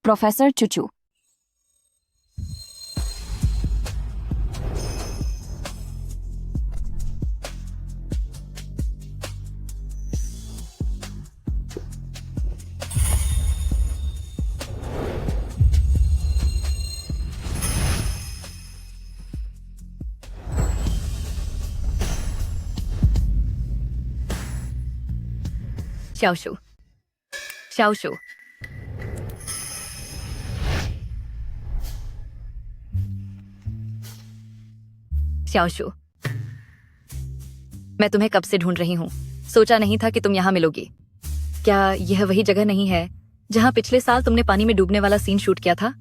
Professor चुचू। शाओशू, शाओशू, शाओशू, मैं तुम्हें कब से ढूंढ रही हूँ। सोचा नहीं था कि तुम यहाँ मिलोगी। क्या यह वही जगह नहीं है जहाँ पिछले साल तुमने पानी में डूबने वाला सीन शूट किया था?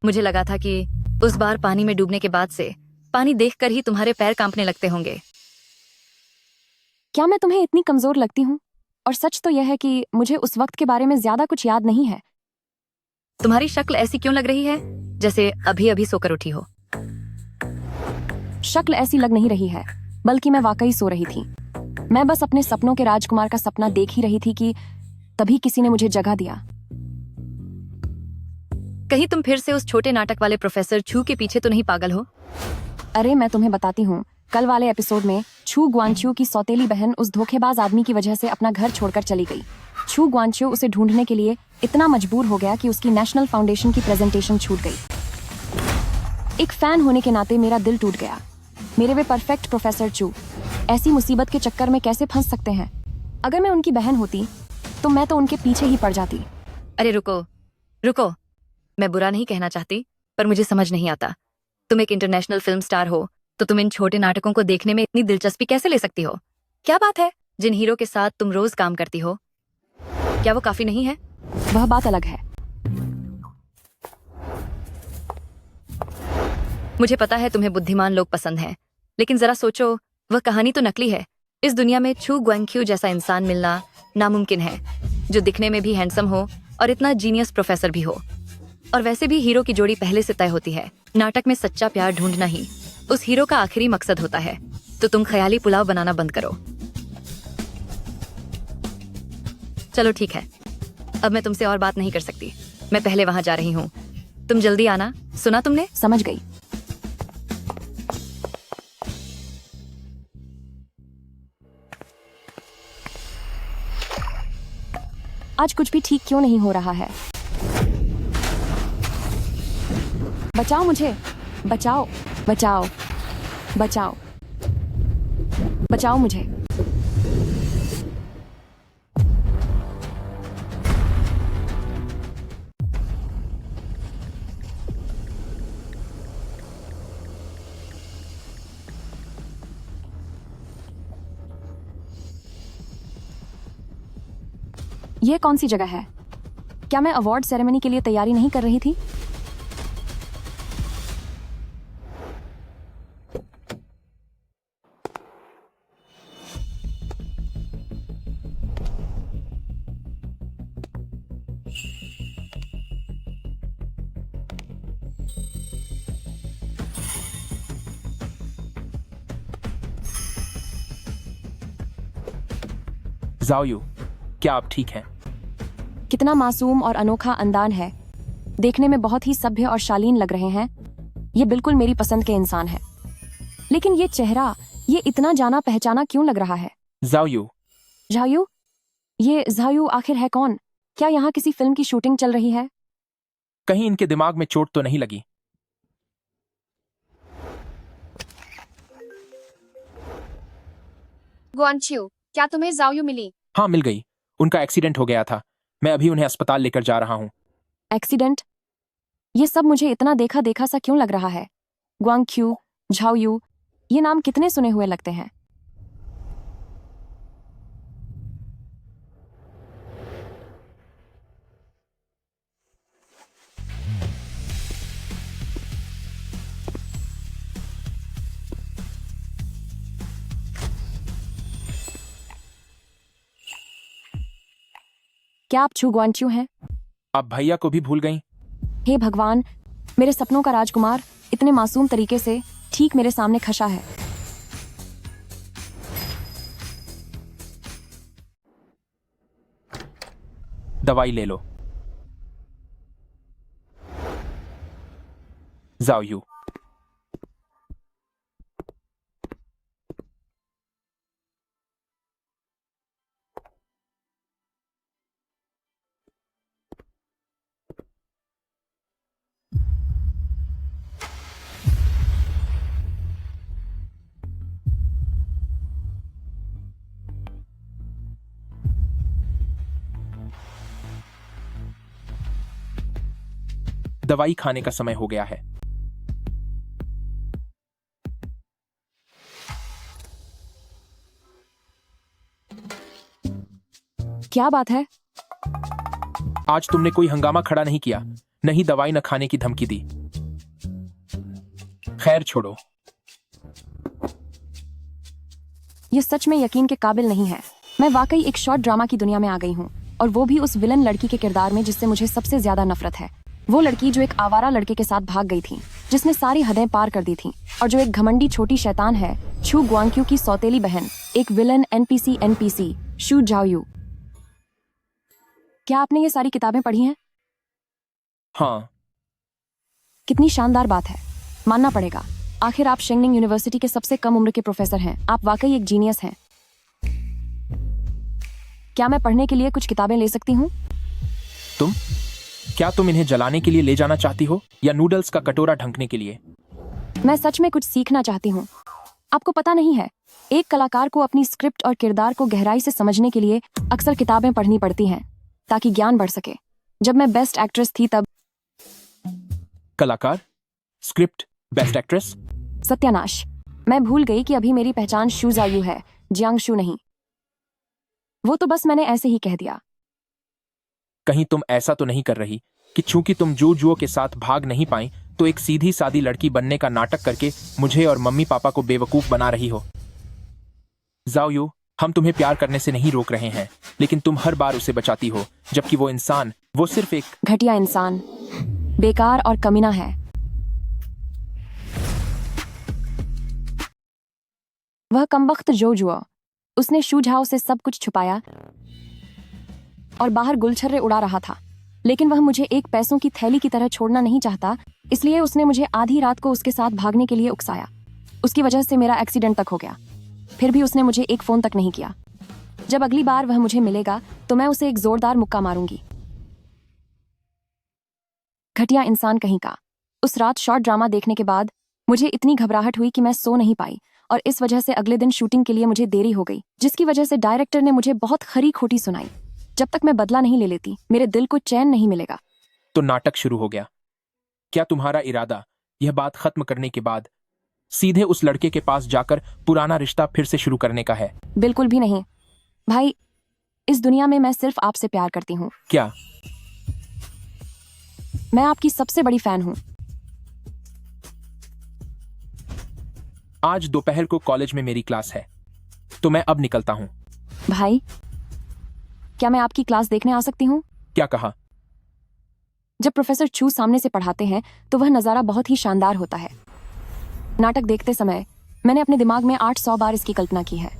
मुझे लगा था कि उस बार पानी में डूबने के बाद से पानी देखकर ही तुम्हारे पैर कांपने लगते होंगे। क्या मैं तुम्हें इतनी कमजोर लगती हूँ? और सच तो यह है कि मुझे उस वक्त के बारे में ज्यादा कुछ याद नहीं है। तुम्हारी शक्ल ऐसी क्यों लग रही है जैसे अभी अभी सोकर उठी हो? शक्ल ऐसी लग नहीं रही है, बल्कि मैं वाकई सो रही थी। मैं बस अपने सपनों के राजकुमार का सपना देख ही रही थी कि तभी किसी ने मुझे जगा दिया। कहीं तुम फिर से उस छोटे नाटक वाले प्रोफेसर छू के पीछे तो नहीं पागल हो? अरे मैं तुम्हें बताती हूँ, कल वाले एपिसोड में छू गुआनच्यू की सौतेली बहन उस धोखेबाज आदमी की वजह से अपना घर छोड़कर चली गई। छू गुआनच्यू उसे ढूंढने के लिए इतना मजबूर हो गया कि उसकी नेशनल फाउंडेशन की प्रेजेंटेशन छूट गई। एक फैन होने के नाते मेरा दिल टूट गया। मेरे वे परफेक्ट प्रोफेसर चू ऐसी मुसीबत के चक्कर में कैसे फंस सकते हैं? अगर मैं उनकी बहन होती तो मैं तो उनके पीछे ही पड़ जाती। अरे रुको रुको, मैं बुरा नहीं कहना चाहती, पर मुझे समझ नहीं आता। तुम एक इंटरनेशनल फिल्म स्टार हो तो तुम इन छोटे नाटकों को देखने में इतनी दिलचस्पी कैसे ले सकती हो? क्या बात है जिन हीरो के साथ तुम रोज काम करती हो, क्या वो काफी नहीं है? वह बात अलग है। मुझे पता है तुम्हें बुद्धिमान लोग पसंद हैं, लेकिन जरा सोचो, वह कहानी तो नकली है। इस दुनिया में छू गुआंग्क्यू जैसा इंसान मिलना नामुमकिन है, जो दिखने में भी हैंडसम हो और इतना जीनियस प्रोफेसर भी हो। और वैसे भी हीरो की जोड़ी पहले से तय होती है। नाटक में सच्चा प्यार ढूंढना ही उस हीरो का आखिरी मकसद होता है। तो तुम ख्याली पुलाव बनाना बंद करो। चलो ठीक है, अब मैं तुमसे और बात नहीं कर सकती। मैं पहले वहां जा रही हूँ, तुम जल्दी आना। सुना तुमने? समझ गई। आज कुछ भी ठीक क्यों नहीं हो रहा है? बचाओ मुझे, बचाओ, बचाओ, बचाओ, बचाओ मुझे। यह कौन सी जगह है? क्या मैं अवार्ड सेरेमनी के लिए तैयारी नहीं कर रही थी? ज़ाओयू, क्या आप ठीक हैं? कितना मासूम और अनोखा अंदान है। देखने में बहुत ही सभ्य और शालीन लग रहे हैं। ये बिल्कुल मेरी पसंद के इंसान है। लेकिन ये चेहरा, ये इतना जाना पहचाना क्यों लग रहा है? ज़ाओयू, झायू? ये झायू आखिर है कौन? क्या यहाँ किसी फिल्म की शूटिंग चल रही है? कहीं इनके दिमाग में चोट तो नहीं लगी? गुआनच्यू, क्या तुम्हें ज़ाओयू मिली? हाँ, मिल गई। उनका एक्सीडेंट हो गया था। मैं अभी उन्हें अस्पताल लेकर जा रहा हूँ। एक्सीडेंट? ये सब मुझे इतना देखा देखा सा क्यों लग रहा है? ग्वांगक्यू, झाओयू, ये नाम कितने सुने हुए लगते हैं। क्या आप छू ग्वांच्यू हैं? आप भैया को भी भूल गईं? हे भगवान, मेरे सपनों का राजकुमार इतने मासूम तरीके से ठीक मेरे सामने खसा है। दवाई ले लो। जाओ यू। दवाई खाने का समय हो गया है। क्या बात है? आज तुमने कोई हंगामा खड़ा नहीं किया, नहीं दवाई न खाने की धमकी दी। खैर छोड़ो। ये सच में यकीन के काबिल नहीं है। मैं वाकई एक शॉर्ट ड्रामा की दुनिया में आ गई हूँ, और वो भी उस विलन लड़की के किरदार में जिससे मुझे सबसे ज्यादा नफरत है। वो लड़की जो एक आवारा लड़के के साथ भाग गई थी, जिसने सारी हदें पार कर दी थी, और जो एक घमंडी छोटी शैतान है, छू ग्वांग्क्यू की सौतेली बहन, एक विलन एनपीसी शू जाओयू। क्या आपने ये सारी किताबें पढ़ी हैं? हाँ। कितनी शानदार बात है, मानना पड़ेगा। आखिर आप शेंगनिंग यूनिवर्सिटी के सबसे कम उम्र के प्रोफेसर हैं। आप वाकई एक जीनियस हैं। क्या मैं पढ़ने के लिए कुछ किताबें ले सकती हूँ? क्या तुम इन्हें जलाने के लिए ले जाना चाहती हो, या नूडल्स का कटोरा ढंकने के लिए? मैं सच में कुछ सीखना चाहती हूँ। आपको पता नहीं है, एक कलाकार को अपनी स्क्रिप्ट और किरदार को गहराई से समझने के लिए अक्सर किताबें पढ़नी पड़ती हैं, ताकि ज्ञान बढ़ सके। जब मैं बेस्ट एक्ट्रेस थी तब। कलाकार, स्क्रिप्ट, बेस्ट एक्ट्रेस? सत्यानाश, मैं भूल गई कि अभी मेरी पहचान शू जायू है, जियांगशू नहीं। वो तो बस मैंने ऐसे ही कह दिया। कहीं तुम ऐसा तो नहीं कर रही कि चूंकि तुम जू जुओ के साथ भाग नहीं पाई, तो एक सीधी सादी लड़की बनने का नाटक करके मुझे और मम्मी पापा को बेवकूफ बना रही हो? जाओ यू, हम तुम्हें प्यार करने से नहीं रोक रहे हैं, लेकिन तुम हर बार उसे बचाती हो, जबकि वो इंसान, वो सिर्फ एक घटिया इंसान, बेकार और कमीना है। वह कमबख्त जो जुआ, उसने शू झाओ से सब कुछ छुपाया और बाहर गुलछर्रे उड़ा रहा था, लेकिन वह मुझे एक पैसों की थैली की तरह छोड़ना नहीं चाहता, इसलिए उसने मुझे आधी रात को उसके साथ भागने के लिए उकसाया। उसकी वजह से मेरा एक्सीडेंट तक हो गया। फिर भी उसने मुझे एक फोन तक नहीं किया। जब अगली बार वह मुझे मिलेगा तो मैं उसे एक जोरदार मुक्का मारूंगी। घटिया इंसान कहीं का। उस रात शॉर्ट ड्रामा देखने के बाद मुझे इतनी घबराहट हुई कि मैं सो नहीं पाई, और इस वजह से अगले दिन शूटिंग के लिए मुझे देरी हो गई, जिसकी वजह से डायरेक्टर ने मुझे बहुत खरी खोटी सुनाई। जब तक मैं बदला नहीं ले लेती, मेरे दिल को चैन नहीं मिलेगा। तो नाटक शुरू हो गया। क्या तुम्हारा इरादा यह बात खत्म करने के बाद सीधे उस लड़के के पास जाकर पुराना रिश्ता फिर से शुरू करने का है? बिल्कुल भी नहीं भाई, इस दुनिया में मैं सिर्फ आपसे प्यार करती हूँ। क्या? मैं आपकी सबसे बड़ी फैन हूँ। आज दोपहर को कॉलेज में मेरी क्लास है, तो मैं अब निकलता हूँ। भाई, क्या मैं आपकी क्लास देखने आ सकती हूँ? क्या कहा? जब प्रोफेसर चू सामने से पढ़ाते हैं तो वह नज़ारा बहुत ही शानदार होता है। नाटक देखते समय मैंने अपने दिमाग में 800 बार इसकी कल्पना की है।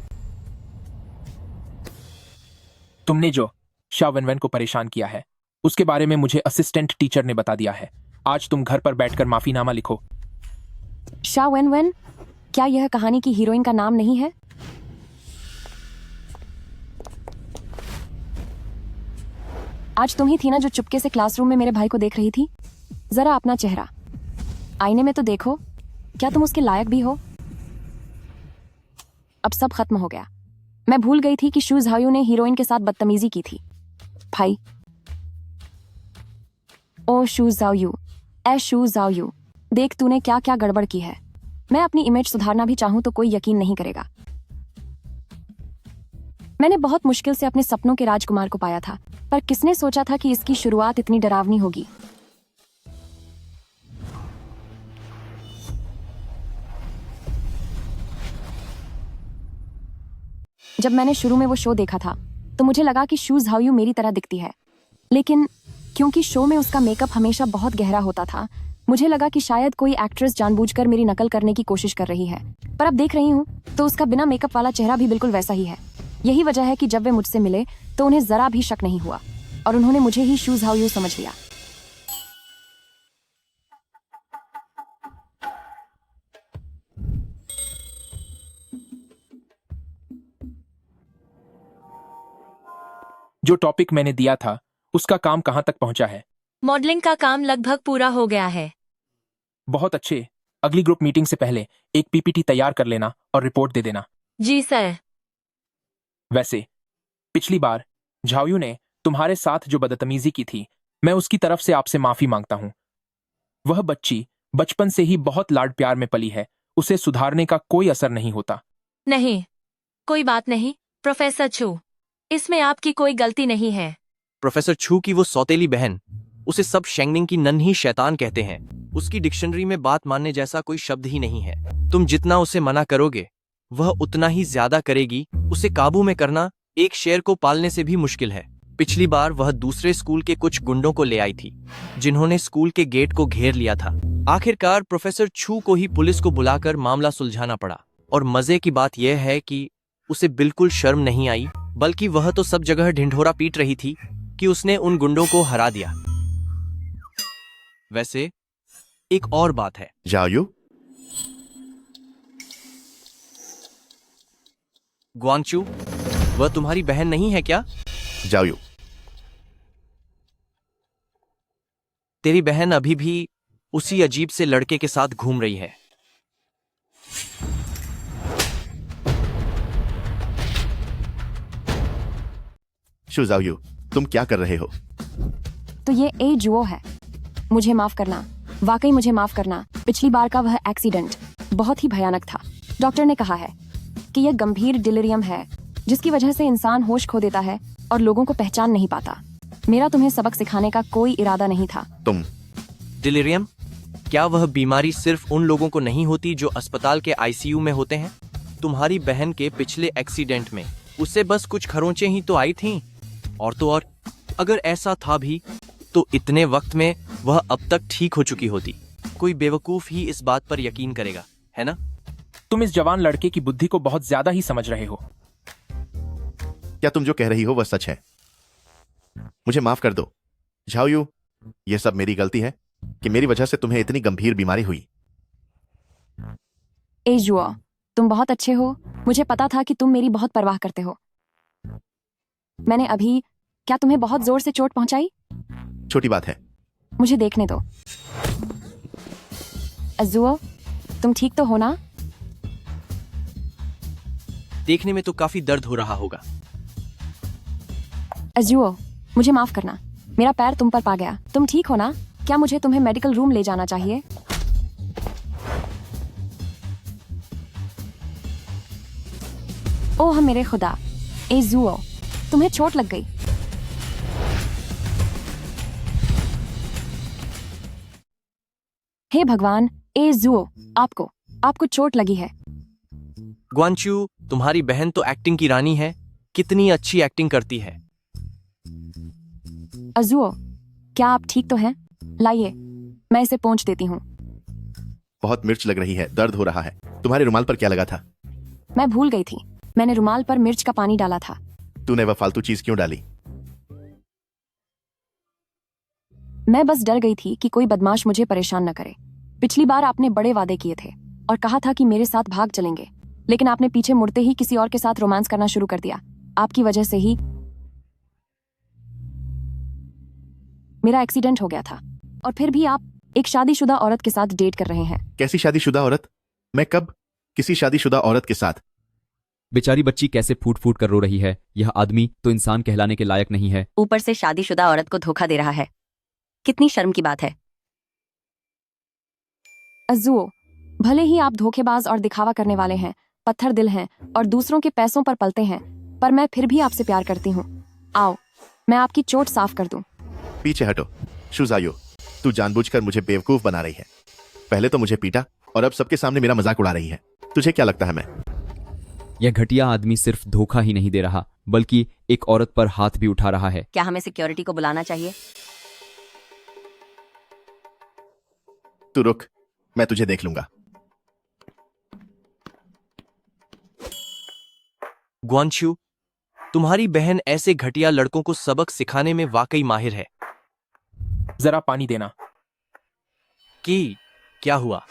तुमने जो शा वेनवेन को परेशान किया है, उसके बारे में मुझे असिस्टेंट टीचर ने बता दिया है। आज तुम घर पर बैठकर माफीनामा लिखो। शा वेनवेन? क्या यह कहानी की हीरोइन का नाम नहीं है? आज तुम ही थी ना जो चुपके से क्लासरूम में मेरे भाई को देख रही थी? जरा अपना चेहरा आईने में तो देखो, क्या तुम उसके लायक भी हो? अब सब खत्म हो गया। मैं भूल गई थी कि शू झाओयू ने हीरोइन के साथ बदतमीजी की थी। भाई, ओ शू झाओयू, ए शू झाओयू, देख तूने क्या क्या गड़बड़ की है। मैं अपनी इमेज सुधारना भी चाहूं तो कोई यकीन नहीं करेगा। मैंने बहुत मुश्किल से अपने सपनों के राजकुमार को पाया था, पर किसने सोचा था कि इसकी शुरुआत इतनी डरावनी होगी। जब मैंने शुरू में वो शो देखा था तो मुझे लगा कि शू झाओयू मेरी तरह दिखती है, लेकिन क्योंकि शो में उसका मेकअप हमेशा बहुत गहरा होता था, मुझे लगा कि शायद कोई एक्ट्रेस जानबूझकर मेरी नकल करने की कोशिश कर रही है। पर अब देख रही हूँ तो उसका बिना मेकअप वाला चेहरा भी बिल्कुल वैसा ही है। यही वजह है कि जब वे मुझसे मिले तो उन्हें जरा भी शक नहीं हुआ और उन्होंने मुझे ही शू झाओयू समझ लिया। जो टॉपिक मैंने दिया था उसका काम कहाँ तक पहुंचा है? मॉडलिंग का काम लगभग पूरा हो गया है। बहुत अच्छे। अगली ग्रुप मीटिंग से पहले एक पीपीटी तैयार कर लेना और रिपोर्ट दे देना। जी सर। वैसे पिछली बार झाओयू ने तुम्हारे साथ जो बदतमीजी की थी, मैं उसकी तरफ से आपसे माफी मांगता हूं। वह बच्ची बचपन से ही बहुत लाड प्यार में पली है, उसे सुधारने का कोई असर नहीं होता। नहीं, कोई बात नहीं प्रोफेसर छू, इसमें आपकी कोई गलती नहीं है। प्रोफेसर छू की वो सौतेली बहन, उसे सब शेंगनिंग की नन्ही शैतान कहते हैं। उसकी डिक्शनरी में बात मानने जैसा कोई शब्द ही नहीं है। तुम जितना उसे मना करोगे वह उतना ही ज्यादा करेगी। उसे काबू में करना एक शेर को पालने से भी मुश्किल है। पिछली बार वह दूसरे स्कूल के कुछ गुंडों को ले आई थी जिन्होंने स्कूल के गेट को घेर लिया था। आखिरकार प्रोफेसर छू को ही पुलिस को बुलाकर मामला सुलझाना पड़ा। और मजे की बात यह है कि उसे बिल्कुल शर्म नहीं आई, बल्कि वह तो सब जगह ढिंढोरा पीट रही थी कि उसने उन गुंडों को हरा दिया। वैसे एक और बात है। झाओयू, ग्वांगचू, वह तुम्हारी बहन नहीं है क्या? झाओयू, तेरी बहन अभी भी उसी अजीब से लड़के के साथ घूम रही है। शू झाओयू, तुम क्या कर रहे हो? तो ये ए जुओ है। मुझे माफ करना, वाकई मुझे माफ करना। पिछली बार का वह एक्सीडेंट बहुत ही भयानक था। डॉक्टर ने कहा है कि यह गंभीर डिलीरियम है जिसकी वजह से इंसान होश खो देता है और लोगों को पहचान नहीं पाता। मेरा तुम्हें सबक सिखाने का कोई इरादा नहीं था। तुम डिलीरियम? क्या वह बीमारी सिर्फ उन लोगों को नहीं होती जो अस्पताल के आईसीयू में होते हैं? तुम्हारी बहन के पिछले एक्सीडेंट में उससे बस कुछ खरोंचें ही तो आई थीं। और तो और, अगर ऐसा था भी तो इतने वक्त में वह अब तक ठीक हो चुकी होती। कोई बेवकूफ ही इस बात पर यकीन करेगा, है ना? तुम इस जवान लड़के की बुद्धि को बहुत ज्यादा ही समझ रहे हो। क्या तुम जो कह रही हो वह सच है? मुझे माफ कर दो झाओयू, यह सब मेरी गलती है कि मेरी वजह से तुम्हें इतनी गंभीर बीमारी हुई। ए जुओ, तुम बहुत अच्छे हो। मुझे पता था कि तुम मेरी बहुत परवाह करते हो। मैंने अभी क्या तुम्हें बहुत जोर से चोट पहुंचाई? छोटी बात है। मुझे देखने दो। अजुओ, तुम ठीक तो हो ना? देखने में तो काफी दर्द हो रहा होगा। अजुओ, मुझे माफ करना, मेरा पैर तुम पर पा गया। तुम ठीक हो ना? क्या मुझे तुम्हें मेडिकल रूम ले जाना चाहिए? ओह मेरे खुदा, ए जुओ, तुम्हें चोट लग गई। हे भगवान, ए जुओ, आपको चोट लगी है। ग्वांचू, तुम्हारी बहन तो एक्टिंग की रानी है। कितनी अच्छी एक्टिंग करती है। अजुओ, क्या आप ठीक तो हैं? लाइए, मैं इसे पोंछ देती हूँ। बहुत मिर्च लग रही है, दर्द हो रहा है। तुम्हारे रुमाल पर क्या लगा था? मैं भूल गई थी, मैंने रुमाल पर मिर्च का पानी डाला था। तूने वह फालतू चीज क्यों डाली? मैं बस डर गई थी कि कोई बदमाश मुझे परेशान न करे। पिछली बार आपने बड़े वादे किए थे और कहा था कि मेरे साथ भाग चलेंगे, लेकिन आपने पीछे मुड़ते ही किसी और के साथ रोमांस करना शुरू कर दिया। आपकी वजह से ही मेरा एक्सीडेंट हो गया था। और फिर भी आप एक शादीशुदा औरत के साथ डेट कर रहे हैं। कैसी शादीशुदा औरत? मैं कब किसी शादीशुदा औरत के साथ? बेचारी बच्ची कैसे फूट फूट कर रो रही है। यह आदमी तो इंसान कहलाने के लायक नहीं है। ऊपर से शादीशुदा औरत को धोखा दे रहा है। कितनी शर्म की बात है। अजुओ, भले ही आप धोखेबाज और दिखावा करने वाले हैं, पत्थर दिल हैं और दूसरों के पैसों पर पलते हैं, पर मैं फिर भी आपसे प्यार करती हूँ। आओ, मैं आपकी चोट साफ कर दूं। पीछे हटो। शू झाओयू, तू जानबूझकर मुझे बेवकूफ बना रही है। पहले तो मुझे पीटा और अब सबके सामने मेरा मजाक उड़ा रही है। तुझे क्या लगता है मैं? यह घटिया आदमी सिर्फ धोखा ही नहीं दे रहा, बल्कि एक औरत पर हाथ भी उठा रहा है। क्या हमें सिक्योरिटी को बुलाना चाहिए? तू रुक, मैं तुझे देख लूंगा। ग्वांचू, तुम्हारी बहन ऐसे घटिया लड़कों को सबक सिखाने में वाकई माहिर है। जरा पानी देना। कि क्या हुआ?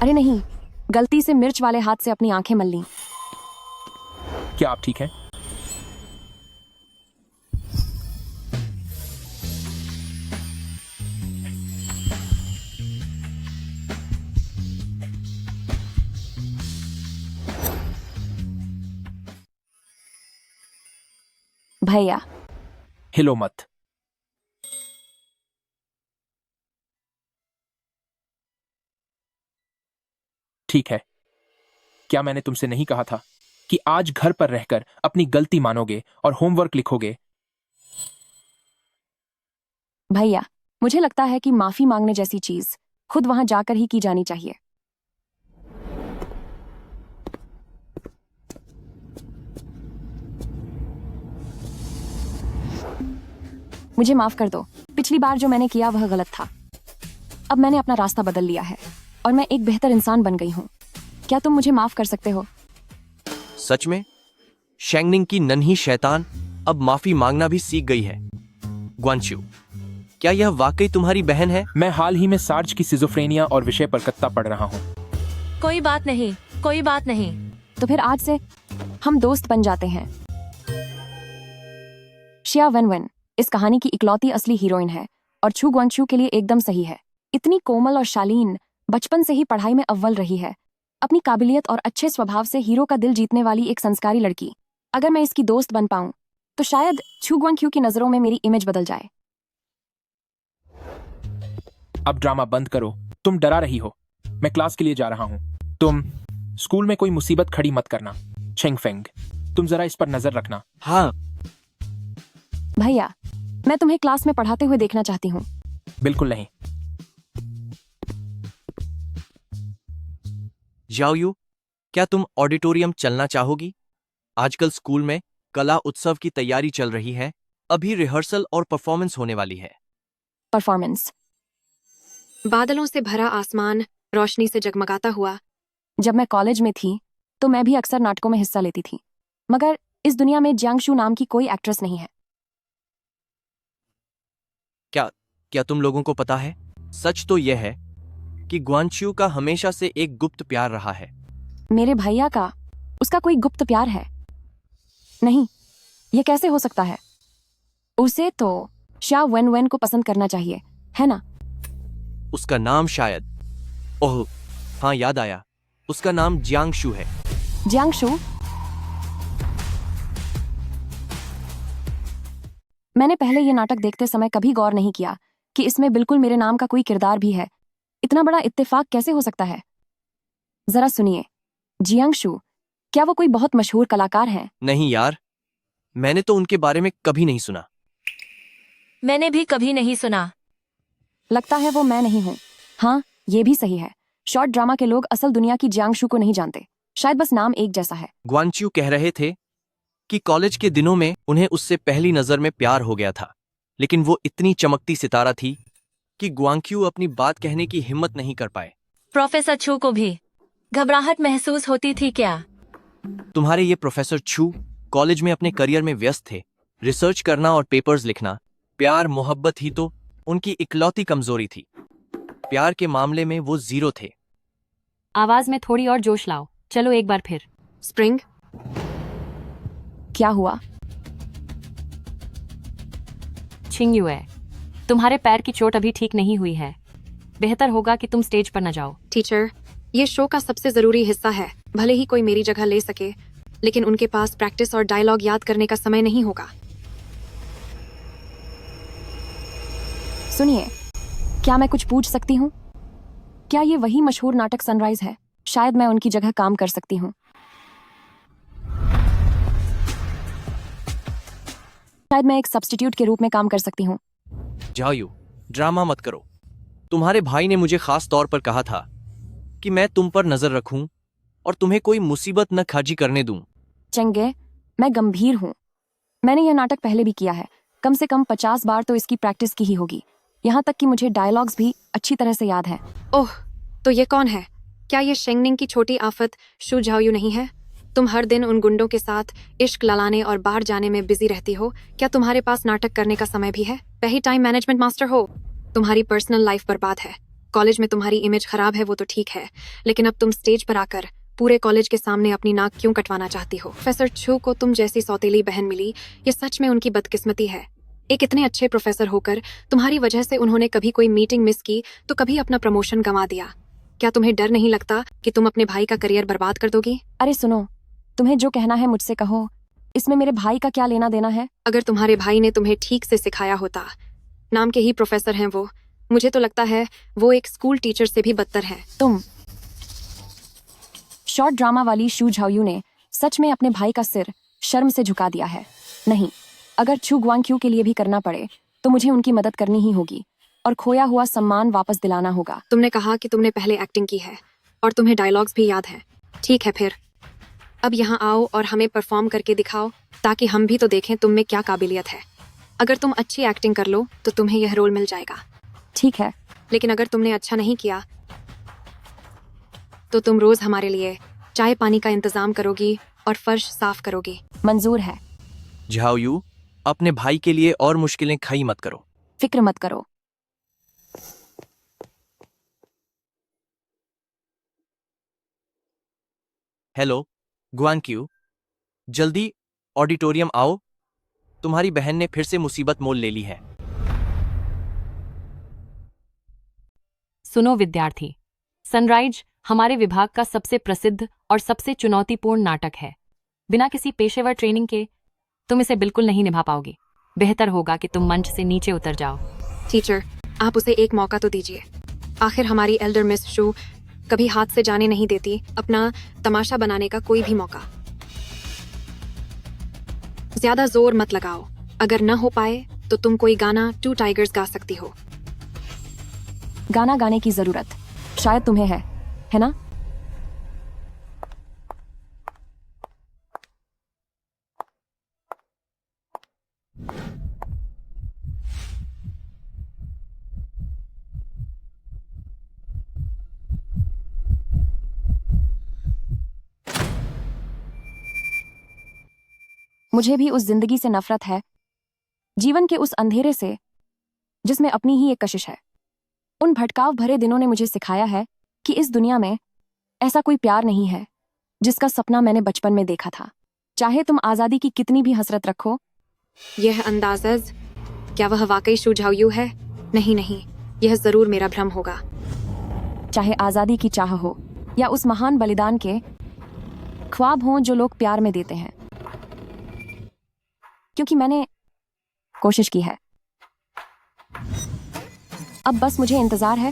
अरे नहीं, गलती से मिर्च वाले हाथ से अपनी आंखें मल लीं। क्या आप ठीक हैं? भैया, हिलो मत। ठीक है, क्या मैंने तुमसे नहीं कहा था कि आज घर पर रहकर अपनी गलती मानोगे और होमवर्क लिखोगे? भैया, मुझे लगता है कि माफी मांगने जैसी चीज खुद वहां जाकर ही की जानी चाहिए। मुझे माफ कर दो, पिछली बार जो मैंने किया वह गलत था। अब मैंने अपना रास्ता बदल लिया है और मैं एक बेहतर इंसान बन गई हूँ। क्या तुम मुझे माफ कर सकते हो? सच में? शेंगनिंग की नन्ही शैतान अब माफी मांगना भी सीख गई है। ग्वानच्यू, क्या यह वाकई तुम्हारी बहन है? मैं हाल ही में सार्ज की सिजोफ्रेनिया और विषय पर कत्ता पढ़ रहा हूँ। कोई बात नहीं, कोई बात नहीं। तो फिर आज से हम दोस्त बन जाते हैं। शिया वेनवेन इस कहानी की इकलौती असली हीरोइन है और छू ग्वानच्यू के लिए एकदम सही है। इतनी कोमल और शालीन, बचपन से ही पढ़ाई में अव्वल रही है। अपनी काबिलियत और अच्छे स्वभाव से हीरो का दिल जीतने वाली एक संस्कारी लड़की। अगर मैं इसकी दोस्त बन पाऊं तो शायद छू ग्वानच्यू की नजरों में मेरी इमेज बदल जाए। अब ड्रामा बंद करो, तुम डरा रही हो। मैं क्लास के लिए जा रहा हूँ। तुम स्कूल में कोई मुसीबत खड़ी मत करना। चेंग फेंग, तुम जरा इस पर नजर रखना। हाँ। भैया, मैं तुम्हें क्लास में पढ़ाते हुए देखना चाहती हूँ। बिल्कुल नहीं। जाओयू, क्या तुम ऑडिटोरियम चलना चाहोगी? आजकल स्कूल में कला उत्सव की तैयारी चल रही है। अभी रिहर्सल और परफॉर्मेंस होने वाली है। परफॉर्मेंस। बादलों से भरा आसमान रोशनी से जगमगाता हुआ। जब मैं कॉलेज में थी तो मैं भी अक्सर नाटकों में हिस्सा लेती थी, मगर इस दुनिया में जियांग नाम की कोई एक्ट्रेस नहीं है। क्या तुम लोगों को पता है? सच तो यह है कि ग्वानच्यू का हमेशा से एक गुप्त प्यार रहा है। मेरे भैया का उसका कोई गुप्त प्यार है? नहीं, यह कैसे हो सकता है? उसे तो शिया वेनवेन को पसंद करना चाहिए, है ना? उसका नाम शायद, ओह हाँ याद आया, उसका नाम जियांगशु है। जियांगशु? मैंने पहले ये नाटक देखते समय कभी गौर नहीं किया कि इसमें बिल्कुल मेरे नाम का कोई किरदार भी है। इतना बड़ा इत्तेफाक कैसे हो सकता है? जरा सुनिए, जियांगशु, क्या वो कोई बहुत मशहूर कलाकार हैं? नहीं यार, मैंने तो उनके बारे में कभी नहीं सुना। मैंने भी कभी नहीं सुना। लगता है वो मैं नहीं हूँ। हाँ, ये भी सही है। शॉर्ट ड्रामा के लोग असल दुनिया की जियांगशु को नहीं जानते। शायद बस नाम एक जैसा है। ग्वानच्यू कह रहे थे कि कॉलेज के दिनों में उन्हें उससे पहली नजर में प्यार हो गया था, लेकिन वो इतनी चमकती सितारा थी कि ग्वानच्यू अपनी बात कहने की हिम्मत नहीं कर पाए। प्रोफेसर छू को भी घबराहट महसूस होती थी क्या? तुम्हारे ये प्रोफेसर छू कॉलेज में अपने करियर में व्यस्त थे। रिसर्च करना और पेपर्स लिखना, प्यार मोहब्बत ही तो उनकी इकलौती कमजोरी थी। प्यार के मामले में वो जीरो थे। आवाज में थोड़ी और जोश लाओ। चलो एक बार फिर। स्प्रिंग, क्या हुआ? छिंगयुए, तुम्हारे पैर की चोट अभी ठीक नहीं हुई है। बेहतर होगा कि तुम स्टेज पर न जाओ। टीचर, ये शो का सबसे जरूरी हिस्सा है। भले ही कोई मेरी जगह ले सके, लेकिन उनके पास प्रैक्टिस और डायलॉग याद करने का समय नहीं होगा। सुनिए, क्या मैं कुछ पूछ सकती हूँ? क्या ये वही मशहूर नाटक सनराइज है? शायद मैं उनकी जगह काम कर सकती हूँ। शायद मैं एक सब्स्टिट्यूट के रूप में काम कर सकती हूँ। जाओयू, ड्रामा मत करो। तुम्हारे भाई ने मुझे खास तौर पर कहा था कि मैं तुम पर नजर रखूं और तुम्हें कोई मुसीबत न खाजी करने दूं। चंगे, मैं गंभीर हूँ। मैंने यह नाटक पहले भी किया है। कम से कम 50 बार तो इसकी प्रैक्टिस की ही होगी। यहाँ तक कि मुझे डायलॉग्स भी अच्छी तरह से याद है। ओह, तो ये कौन है? क्या ये शेंगनिंग की छोटी आफत शू झाओयू नहीं है? तुम हर दिन उन गुंडों के साथ इश्क ललाने और बाहर जाने में बिजी रहती हो। क्या तुम्हारे पास नाटक करने का समय भी है? वही टाइम मैनेजमेंट मास्टर हो। तुम्हारी पर्सनल लाइफ बर्बाद है। कॉलेज में तुम्हारी इमेज खराब है वो तो ठीक है, लेकिन अब तुम स्टेज पर आकर पूरे कॉलेज के सामने अपनी नाक क्यों कटवाना चाहती हो? प्रोफेसर छू को तुम जैसी सौतेली बहन मिली, ये सच में उनकी बदकिस्मती है। एक इतने अच्छे प्रोफेसर होकर तुम्हारी वजह से उन्होंने कभी कोई मीटिंग मिस की तो कभी अपना प्रमोशन गंवा दिया। क्या तुम्हें डर नहीं लगता कि तुम अपने भाई का करियर बर्बाद कर दोगी? अरे सुनो, तुम्हें जो कहना है मुझसे कहो। इसमें मेरे भाई का क्या लेना देना है? अगर तुम्हारे भाई ने तुम्हें ठीक से सिखाया होता, नाम के ही प्रोफेसर हैं वो, मुझे तो लगता है वो एक स्कूल टीचर से भी बदतर है। तुम शॉर्ट ड्रामा वाली शू झाओयू ने सच में अपने भाई का सिर शर्म से झुका दिया है। नहीं, अगर छू गुआंग्क्यू के लिए भी करना पड़े तो मुझे उनकी मदद करनी ही होगी और खोया हुआ सम्मान वापस दिलाना होगा। तुमने कहा कि तुमने पहले एक्टिंग की है और तुम्हें डायलॉग्स भी याद हैं। ठीक है फिर, अब यहाँ आओ और हमें परफॉर्म करके दिखाओ ताकि हम भी तो देखें तुम में क्या काबिलियत है। अगर तुम अच्छी एक्टिंग कर लो तो तुम्हें यह रोल मिल जाएगा। ठीक है, लेकिन अगर तुमने अच्छा नहीं किया तो तुम रोज हमारे लिए चाय पानी का इंतजाम करोगी और फर्श साफ करोगी। मंजूर है। झाओयू, अपने भाई के लिए और मुश्किलें खड़ी मत करो। फिक्र मत करो। हेलो गुआंग्क्यू, जल्दी ऑडिटोरियम आओ। तुम्हारी बहन ने फिर से मुसीबत मोल ले ली है। सुनो विद्यार्थी, सनराइज हमारे विभाग का सबसे प्रसिद्ध और सबसे चुनौतीपूर्ण नाटक है। बिना किसी पेशेवर ट्रेनिंग के तुम इसे बिल्कुल नहीं निभा पाओगे। बेहतर होगा कि तुम मंच से नीचे उतर जाओ। टीचर, आप उसे एक मौका तो दीजिए। आखिर हमारी एल्डर मिस शू कभी हाथ से जाने नहीं देती अपना तमाशा बनाने का कोई भी मौका। ज्यादा जोर मत लगाओ। अगर न हो पाए तो तुम कोई गाना टू टाइगर्स गा सकती हो। गाना गाने की जरूरत शायद तुम्हें है ना? मुझे भी उस जिंदगी से नफरत है, जीवन के उस अंधेरे से जिसमें अपनी ही एक कशिश है। उन भटकाव भरे दिनों ने मुझे सिखाया है कि इस दुनिया में ऐसा कोई प्यार नहीं है जिसका सपना मैंने बचपन में देखा था। चाहे तुम आजादी की कितनी भी हसरत रखो। यह अंदाज़, क्या वह वाकई शू झाओयू है? नहीं नहीं, यह जरूर मेरा भ्रम होगा। चाहे आजादी की चाह हो या उस महान बलिदान के ख्वाब हों जो लोग प्यार में देते हैं, क्योंकि मैंने कोशिश की है। अब बस मुझे इंतजार है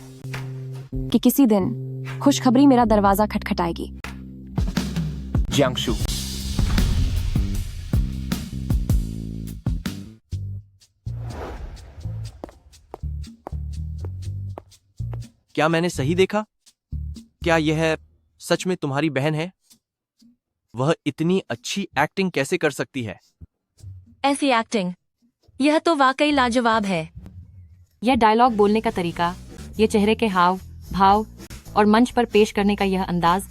कि किसी दिन खुशखबरी मेरा दरवाजा खटखटाएगी। जियांगशु, क्या मैंने सही देखा? क्या यह सच में तुम्हारी बहन है? वह इतनी अच्छी एक्टिंग कैसे कर सकती है? ऐसी एक्टिंग, यह तो वाकई लाजवाब है। यह डायलॉग बोलने का तरीका, ये चेहरे के हाव भाव और मंच पर पेश करने का यह अंदाज,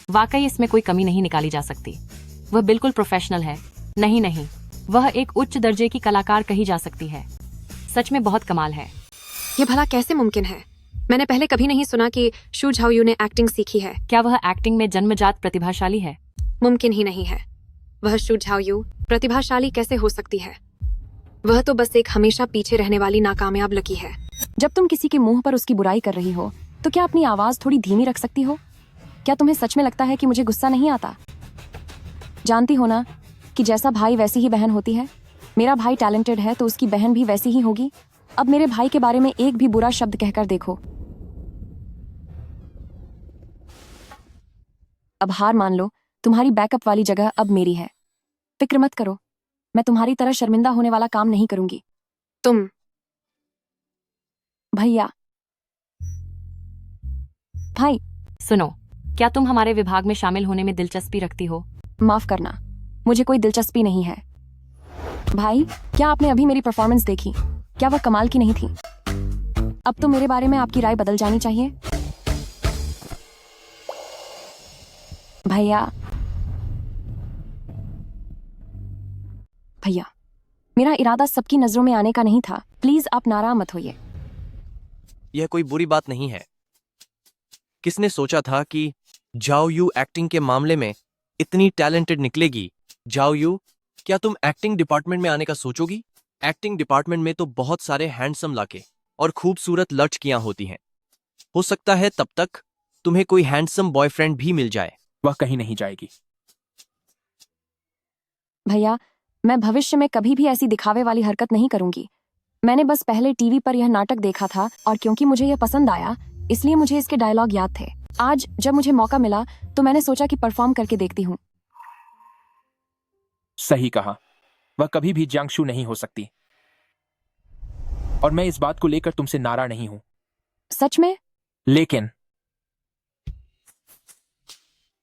वाकई इसमें कोई कमी नहीं निकाली जा सकती। वह बिल्कुल प्रोफेशनल है। नहीं नहीं, वह एक उच्च दर्जे की कलाकार कही जा सकती है। सच में बहुत कमाल है। यह भला कैसे मुमकिन है? मैंने पहले कभी नहीं सुना कि शू झाओयू ने एक्टिंग सीखी है। क्या वह एक्टिंग में जन्मजात प्रतिभाशाली है? मुमकिन ही नहीं है। वह शू झाओयू प्रतिभाशाली कैसे हो सकती है? वह तो बस एक हमेशा पीछे रहने वाली नाकामयाब लकी है। जब तुम किसी के मुंह पर उसकी बुराई कर रही हो तो क्या अपनी आवाज थोड़ी धीमी रख सकती हो? क्या तुम्हें सच में लगता है कि मुझे गुस्सा नहीं आता? जानती हो ना कि जैसा भाई वैसी ही बहन होती है। मेरा भाई टैलेंटेड है तो उसकी बहन भी वैसी ही होगी। अब मेरे भाई के बारे में एक भी बुरा शब्द कहकर देखो। अब हार मान लो, तुम्हारी बैकअप वाली जगह अब मेरी है। फिक्र मत करो, मैं तुम्हारी तरह शर्मिंदा होने वाला काम नहीं करूंगी। तुम भैया, भाई, सुनो, क्या तुम हमारे विभाग में शामिल होने में दिलचस्पी रखती हो? माफ करना, मुझे कोई दिलचस्पी नहीं है। भाई, क्या आपने अभी मेरी परफॉर्मेंस देखी? क्या वह कमाल की नहीं थी? अब तो मेरे बारे में आपकी राय बदल जानी चाहिए। भैया, भैया, मेरा इरादा सबकी नजरों में आने का नहीं था। प्लीज आप नाराज मत होइए। यह कोई बुरी बात नहीं है। किसने सोचा था कि झाओयू एक्टिंग के मामले में इतनी टैलेंटेड निकलेगी? झाओयू, क्या तुम एक्टिंग डिपार्टमेंट में आने का सोचोगी? एक्टिंग डिपार्टमेंट में तो बहुत सारे हैंडसम लड़के और खूबसूरत लड़कियां होती हैं। हो सकता है तब तक तुम्हें कोई हैंडसम बॉयफ्रेंड भी मिल जाए। वह कहीं नहीं जाएगी। भैया, मैं भविष्य में कभी भी ऐसी दिखावे वाली हरकत नहीं करूंगी। मैंने बस पहले टीवी पर यह नाटक देखा था और क्योंकि मुझे यह पसंद आया इसलिए मुझे इसके डायलॉग याद थे। आज जब मुझे मौका मिला तो मैंने सोचा कि परफॉर्म करके देखती हूँ। सही कहा, वह कभी भी जियांगशु नहीं हो सकती और मैं इस बात को लेकर तुमसे नाराज नहीं हूं। सच में? लेकिन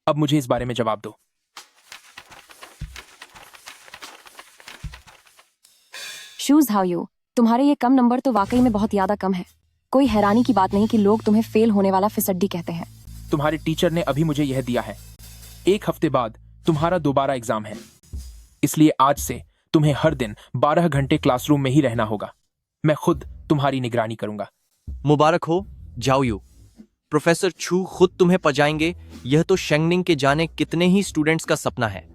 अब मुझे इस बारे में जवाब दो। शूज हाउ तुम्हारे ये कम नंबर तो वाकई में बहुत ज्यादा कम है। कोई हैरानी की बात नहीं कि लोग तुम्हें फेल होने वाला फिसड्डी कहते हैं। तुम्हारे टीचर ने अभी मुझे यह दिया है। 1 हफ्ते बाद तुम्हारा दोबारा एग्जाम है, इसलिए आज से तुम्हें हर दिन 12 घंटे क्लासरूम में ही रहना होगा। मैं खुद तुम्हारी निगरानी करूंगा। मुबारक हो झाओयू, प्रोफेसर छू खुद तुम्हें पजाएंगे। यह तो शेंगनिंग के जाने कितने ही स्टूडेंट्स का सपना है।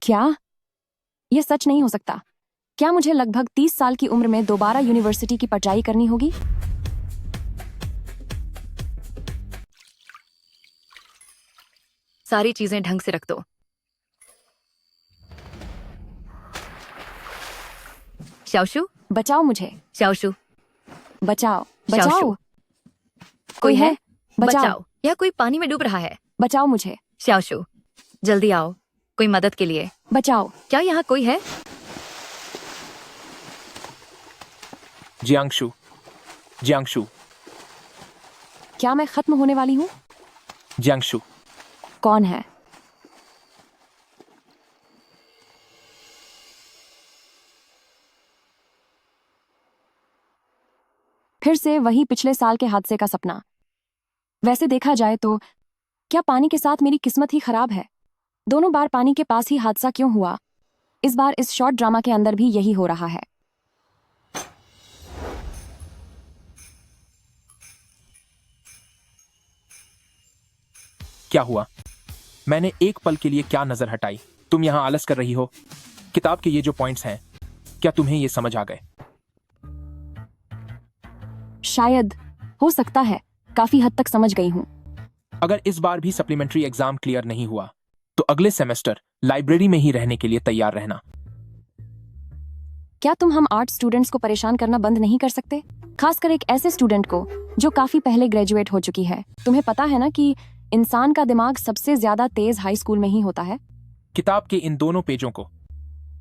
क्या यह सच नहीं हो सकता? क्या मुझे लगभग 30 साल की उम्र में दोबारा यूनिवर्सिटी की पढ़ाई करनी होगी? सारी चीजें ढंग से रख दो। शाओशु, बचाओ मुझे, शाओशु, बचाओ, शाओशु। बचाओ। कोई है? बचाओ। या कोई पानी में डूब रहा है। बचाओ मुझे, शाओशु, जल्दी आओ, कोई मदद के लिए। बचाओ। क्या यहाँ कोई है? जियांगशु, जियांगशु, क्या मैं खत्म होने वाली हूँ? जियांगशु, कौन है? फिर से वही पिछले साल के हादसे का सपना। वैसे देखा जाए तो क्या पानी के साथ मेरी किस्मत ही खराब है? दोनों बार पानी के पास ही हादसा क्यों हुआ? इस बार इस शॉर्ट ड्रामा के अंदर भी यही हो रहा है। क्या हुआ? मैंने एक पल के लिए क्या नजर हटाई? तुम यहां आलस कर रही हो। किताब के ये जो पॉइंट्स हैं, क्या तुम्हें ये समझ आ गए? शायद, हो सकता है, काफी हद तक समझ गई हूँ। अगर इस बार भी सप्लीमेंट्री एग्जाम क्लियर नहीं हुआ तो अगले सेमेस्टर लाइब्रेरी में ही रहने के लिए तैयार रहना। क्या तुम हम आर्ट स्टूडेंट्स को परेशान करना बंद नहीं कर सकते? खासकर एक ऐसे स्टूडेंट को जो काफी पहले ग्रेजुएट हो चुकी है। तुम्हें पता है ना कि इंसान का दिमाग सबसे ज्यादा तेज हाई स्कूल में ही होता है। किताब के इन दोनों पेजों को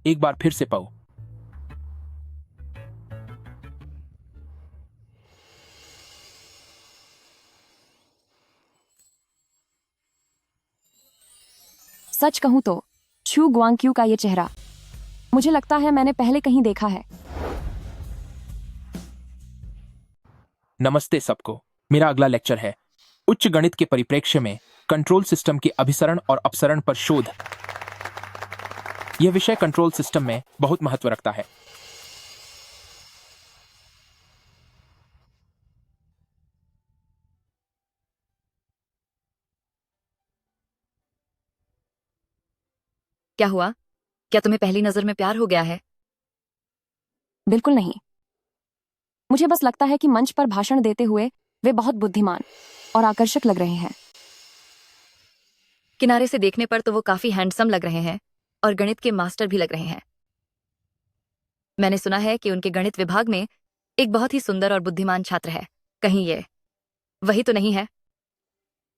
एक बार फिर से पढ़ो। सच कहूं तो छू गुआंग्क्यू का ये चेहरा मुझे लगता है मैंने पहले कहीं देखा है। नमस्ते सबको, मेरा अगला लेक्चर है उच्च गणित के परिप्रेक्ष्य में कंट्रोल सिस्टम के अभिसरण और अपसरण पर शोध। यह विषय कंट्रोल सिस्टम में बहुत महत्व रखता है। क्या हुआ? क्या तुम्हें पहली नजर में प्यार हो गया है? बिल्कुल नहीं। मुझे बस लगता है कि मंच पर भाषण देते हुए वे बहुत बुद्धिमान और आकर्षक लग रहे हैं। किनारे से देखने पर तो वो काफी हैंडसम लग रहे हैं और गणित के मास्टर भी लग रहे हैं। मैंने सुना है कि उनके गणित विभाग में एक बहुत ही सुंदर और बुद्धिमान छात्र है। कहीं ये वही तो नहीं है?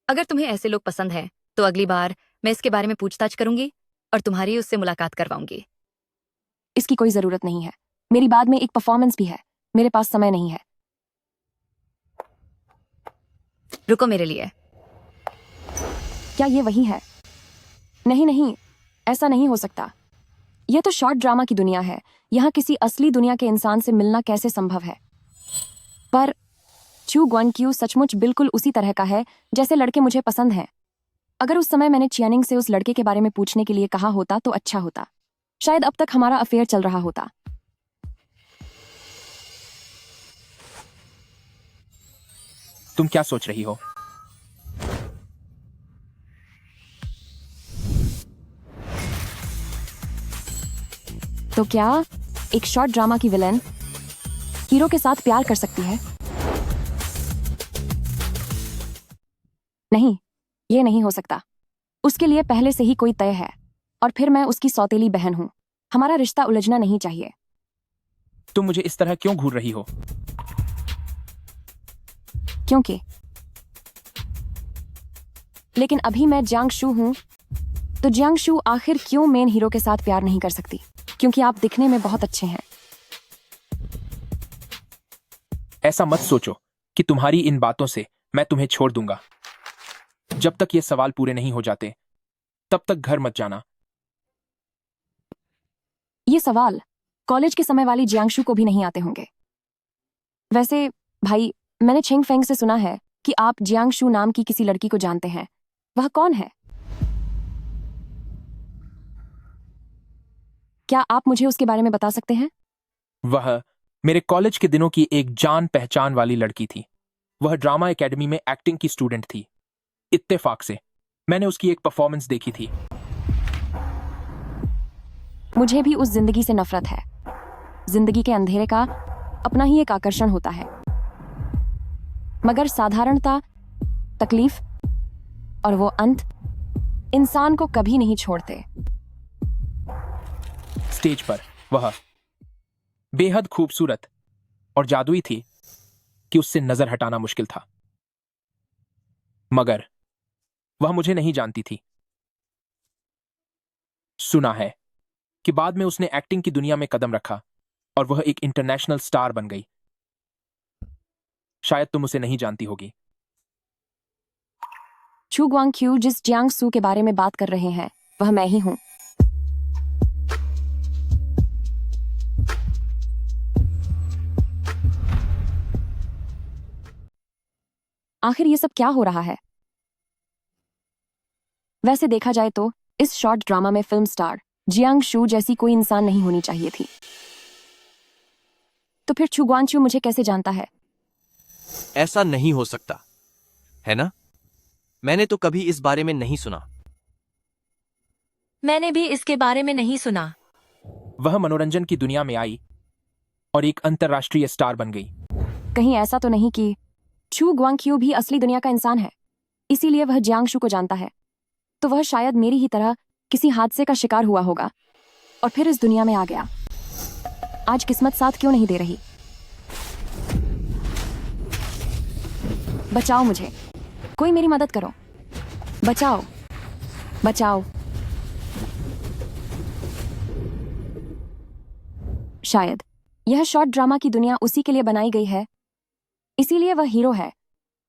अगर तुम्हें ऐसे लोग पसंद हैं तो अगली बार मैं इसके बारे में पूछताछ करूंगी और तुम्हारी उससे मुलाकात करवाऊंगी। इसकी कोई जरूरत नहीं है। मेरी बाद में एक परफॉर्मेंस भी है। मेरे पास समय नहीं है। रुको मेरे लिए। क्या ये वही है? नहीं नहीं, ऐसा नहीं हो सकता। यह तो शॉर्ट ड्रामा की दुनिया है। यहाँ किसी असली दुनिया के इंसान से मिलना कैसे संभव है? पर चू गुआंग्क्यू सचमुच बिल्कुल उसी तरह का है जैसे लड़के मुझे पसंद हैं। अगर उस समय मैंने चियानिंग से उस लड़के के बारे में पूछने के लिए कहा होता तो अच्छा होता। शायद अब तक हमारा अफेयर चल रहा होता। तुम क्या सोच रही हो? तो क्या एक शॉर्ट ड्रामा की विलेन हीरो के साथ प्यार कर सकती है? नहीं, ये नहीं हो सकता। उसके लिए पहले से ही कोई तय है। और फिर मैं उसकी सौतेली बहन हूँ। हमारा रिश्ता उलझना नहीं चाहिए। तुम मुझे इस तरह क्यों घूर रही हो? क्योंकि लेकिन अभी मैं जियांग शू हूं, तो जियांग शू आखिर क्यों मेन हीरो के साथ प्यार नहीं कर सकती? क्योंकि आप दिखने में बहुत अच्छे हैं। ऐसा मत सोचो कि तुम्हारी इन बातों से मैं तुम्हें छोड़ दूंगा। जब तक ये सवाल पूरे नहीं हो जाते तब तक घर मत जाना। ये सवाल कॉलेज के समय वाली जियांग शू को भी नहीं आते होंगे। वैसे भाई, मैंने छिंग फेंग से सुना है कि आप जियांग शू नाम की किसी लड़की को जानते हैं। वह कौन है? क्या आप मुझे उसके बारे में बता सकते हैं? वह मेरे कॉलेज के दिनों की एक जान पहचान वाली लड़की थी। वह ड्रामा एकेडमी में एक्टिंग की स्टूडेंट थी। इत्तेफाक से मैंने उसकी एक परफॉर्मेंस देखी थी। मुझे भी उस जिंदगी से नफरत है। जिंदगी के अंधेरे का अपना ही एक आकर्षण होता है, मगर साधारणता, तकलीफ और वो अंत इंसान को कभी नहीं छोड़ते। स्टेज पर वह बेहद खूबसूरत और जादुई थी कि उससे नजर हटाना मुश्किल था। मगर वह मुझे नहीं जानती थी। सुना है कि बाद में उसने एक्टिंग की दुनिया में कदम रखा और वह एक इंटरनेशनल स्टार बन गई। शायद तुम उसे नहीं जानती होगी। छू ग्वांग-क्यू जिस जियांग सू के बारे में बात कर रहे हैं, वह मैं ही हूं। आखिर ये सब क्या हो रहा है? वैसे देखा जाए तो इस शॉर्ट ड्रामा में फिल्म स्टार जियांग शू जैसी कोई इंसान नहीं होनी चाहिए थी। तो फिर छू ग्वांग-क्यू मुझे कैसे जानता है? ऐसा नहीं हो सकता, है ना? मैंने तो कभी इस बारे में नहीं सुना। मैंने भी इसके बारे में नहीं सुना। वह मनोरंजन की दुनिया में आई और एक अंतर्राष्ट्रीय स्टार बन गई। कहीं ऐसा तो नहीं कि छू ग्वांग-क्यू भी असली दुनिया का इंसान है, इसीलिए वह जियांग शू को जानता है? तो वह शायद मेरी ही तरह किसी हादसे का शिकार हुआ होगा और फिर इस दुनिया में आ गया। आज किस्मत साथ क्यों नहीं दे रही? बचाओ मुझे, कोई मेरी मदद करो। बचाओ, बचाओ। शायद यह शॉर्ट ड्रामा की दुनिया उसी के लिए बनाई गई है, इसीलिए वह हीरो है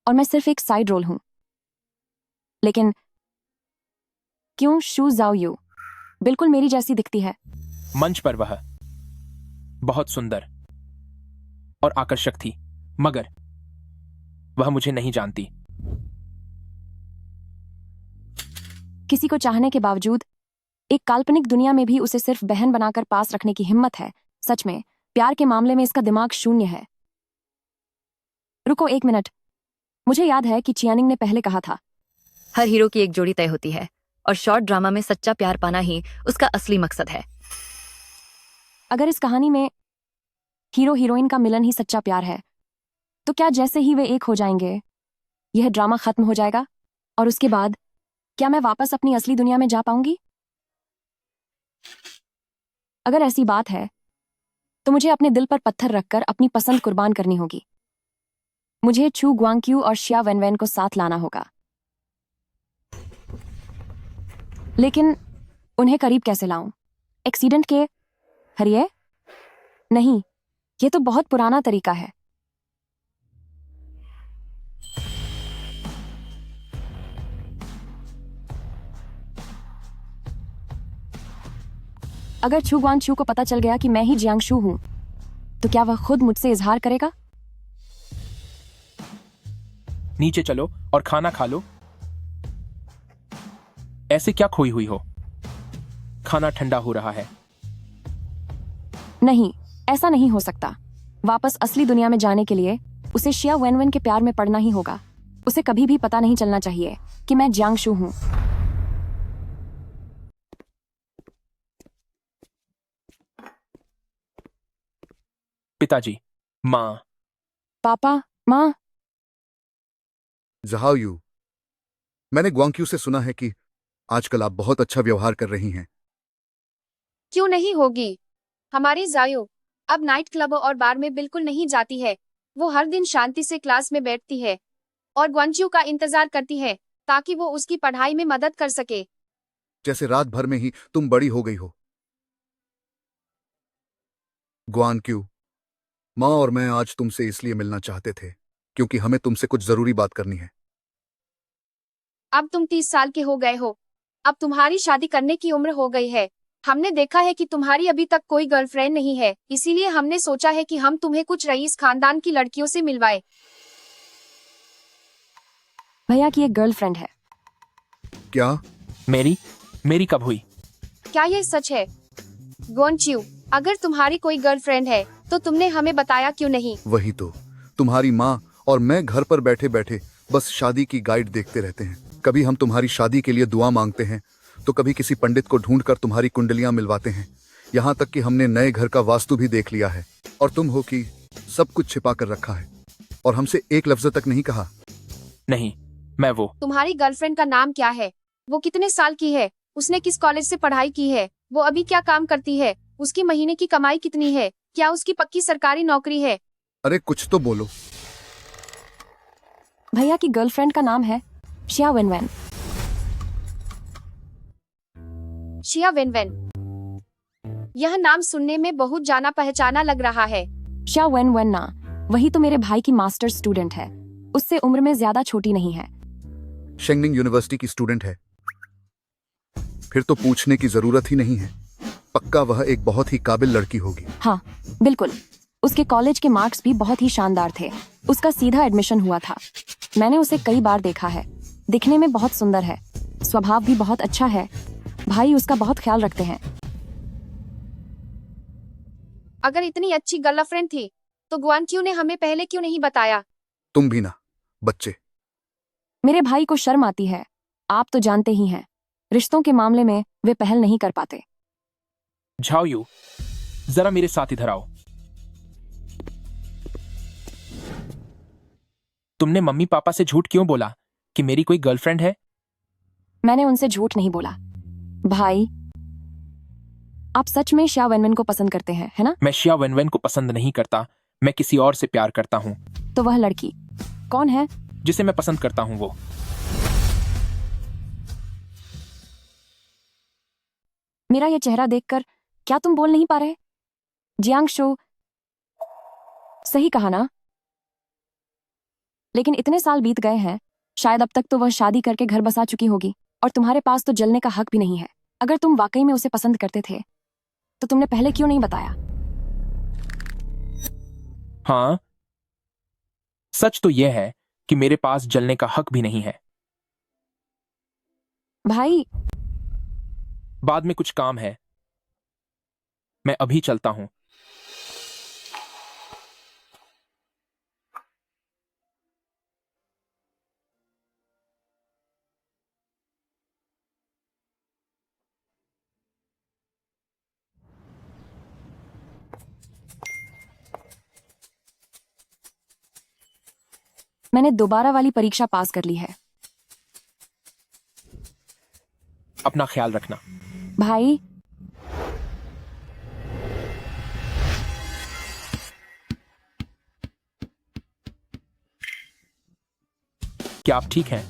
और मैं सिर्फ एक साइड रोल हूं। लेकिन क्यों शू जाओयू बिल्कुल मेरी जैसी दिखती है? मंच पर वह बहुत सुंदर और आकर्षक थी, मगर वह मुझे नहीं जानती। किसी को चाहने के बावजूद एक काल्पनिक दुनिया में भी उसे सिर्फ बहन बनाकर पास रखने की हिम्मत है। सच में प्यार के मामले में इसका दिमाग शून्य है। रुको एक मिनट, मुझे याद है कि चियानिंग ने पहले कहा था, हर हीरो की एक जोड़ी तय होती है और शॉर्ट ड्रामा में सच्चा प्यार पाना ही उसका असली मकसद है। अगर इस कहानी में हीरो हीरोइन का मिलन ही सच्चा प्यार है, तो क्या जैसे ही वे एक हो जाएंगे यह ड्रामा खत्म हो जाएगा? और उसके बाद क्या मैं वापस अपनी असली दुनिया में जा पाऊंगी? अगर ऐसी बात है तो मुझे अपने दिल पर पत्थर रखकर अपनी पसंद कुर्बान करनी होगी। मुझे छू ग्वांग-क्यू और शिया वेनवेन को साथ लाना होगा। लेकिन उन्हें करीब कैसे लाऊं? एक्सीडेंट के हरिए? नहीं, ये तो बहुत पुराना तरीका है। अगर छू ग्वांग-क्यू को पता चल गया कि मैं ही जियांग शू हूं, तो क्या वह खुद मुझसे इजहार करेगा? नीचे चलो और खाना खा लो। ऐसे क्या खोई हुई हो? खाना ठंडा हो रहा है। नहीं, ऐसा नहीं हो सकता। वापस असली दुनिया में जाने के लिए उसे शिया वेनवेन के प्यार में पड़ना ही होगा। उसे कभी भी पता नहीं चलना चाहिए कि मैं जियांग शू हूं। पिताजी, माँ। पापा, माँ। ज़हाओयू, मैंने ग्वांग-क्यू से सुना है कि आजकल आप बहुत अच्छा व्यवहार कर रही हैं। क्यों नहीं होगी? हमारी जायो अब नाइट क्लब और बार में बिल्कुल नहीं जाती है। वो हर दिन शांति से क्लास में बैठती है और ग्वांचू का इंतजार करती है ताकि वो उसकी पढ़ाई में मदद कर सके। जैसे रात भर में ही तुम बड़ी हो गई हो। ग्वान क्यू, माँ और मैं आज तुमसे इसलिए मिलना चाहते थे क्योंकि हमें तुमसे कुछ जरूरी बात करनी है। अब तुम 30 साल के हो गए हो। अब तुम्हारी शादी करने की उम्र हो गई है। हमने देखा है कि तुम्हारी अभी तक कोई गर्लफ्रेंड नहीं है, इसीलिए हमने सोचा है कि हम तुम्हें कुछ रईस खानदान की लड़कियों से मिलवाए। भैया की एक गर्लफ्रेंड है। क्या? मेरी कब हुई? क्या ये सच है? ग्वांचू, अगर तुम्हारी कोई गर्लफ्रेंड है तो तुमने हमें बताया क्यों नहीं? वही तो, तुम्हारी माँ और मैं घर पर बैठे बैठे बस शादी की गाइड देखते रहते हैं। कभी हम तुम्हारी शादी के लिए दुआ मांगते हैं तो कभी किसी पंडित को ढूंढकर तुम्हारी कुंडलियां मिलवाते हैं। यहाँ तक कि हमने नए घर का वास्तु भी देख लिया है और तुम हो कि सब कुछ छिपा कर रखा है और हमसे एक लफ्ज तक नहीं कहा। नहीं, मैं वो तुम्हारी गर्लफ्रेंड का नाम क्या है? वो कितने साल की है? उसने किस कॉलेज से पढ़ाई की है? वो अभी क्या काम करती है? उसकी महीने की कमाई कितनी है? क्या उसकी पक्की सरकारी नौकरी है? अरे कुछ तो बोलो। भैया की गर्लफ्रेंड का नाम है शिया वेनवेन। शिया वेनवेन, यह नाम सुनने में बहुत जाना पहचाना लग रहा है। शिया वेनवेन ना, वही तो मेरे भाई की मास्टर्स स्टूडेंट है। उससे उम्र में ज्यादा छोटी नहीं है। शेंगनिंग यूनिवर्सिटी की स्टूडेंट है। फिर तो पूछने की जरूरत ही नहीं है। पक्का वह एक बहुत ही काबिल लड़की होगी। हाँ बिल्कुल, उसके कॉलेज के मार्क्स भी बहुत ही शानदार थे। उसका सीधा एडमिशन हुआ था। मैंने उसे कई बार देखा है। दिखने में बहुत सुंदर है, स्वभाव भी बहुत अच्छा है। भाई उसका बहुत ख्याल रखते हैं। अगर इतनी अच्छी गर्लफ्रेंड थी तो ग्वांचू ने हमें पहले क्यों नहीं बताया? तुम भी ना, बच्चे। मेरे भाई को शर्म आती है। आप तो जानते ही हैं, रिश्तों के मामले में वे पहल नहीं कर पाते। झाओयू, जरा मेरे साथ इधर आओ। तुमने मम्मी पापा से झूठ क्यों बोला कि मेरी कोई गर्लफ्रेंड है? मैंने उनसे झूठ नहीं बोला। भाई, आप सच में शिया वेनवेन को पसंद करते हैं, है ना? मैं शिया वेनवेन को पसंद नहीं करता। मैं किसी और से प्यार करता हूँ। तो वह लड़की कौन है? जिसे मैं पसंद करता हूँ वो। मेरा यह चेहरा देखकर क्या तुम बोल नहीं पा रहे? जियांगशु, सही कहा ना? लेकिन इतने साल बीत गए हैं, शायद अब तक तो वह शादी करके घर बसा चुकी होगी और तुम्हारे पास तो जलने का हक भी नहीं है। अगर तुम वाकई में उसे पसंद करते थे तो तुमने पहले क्यों नहीं बताया? हाँ, सच तो यह है कि मेरे पास जलने का हक भी नहीं है। भाई, बाद में कुछ काम है, मैं अभी चलता हूं। मैंने दोबारा वाली परीक्षा पास कर ली है। अपना ख्याल रखना। भाई, क्या आप ठीक हैं?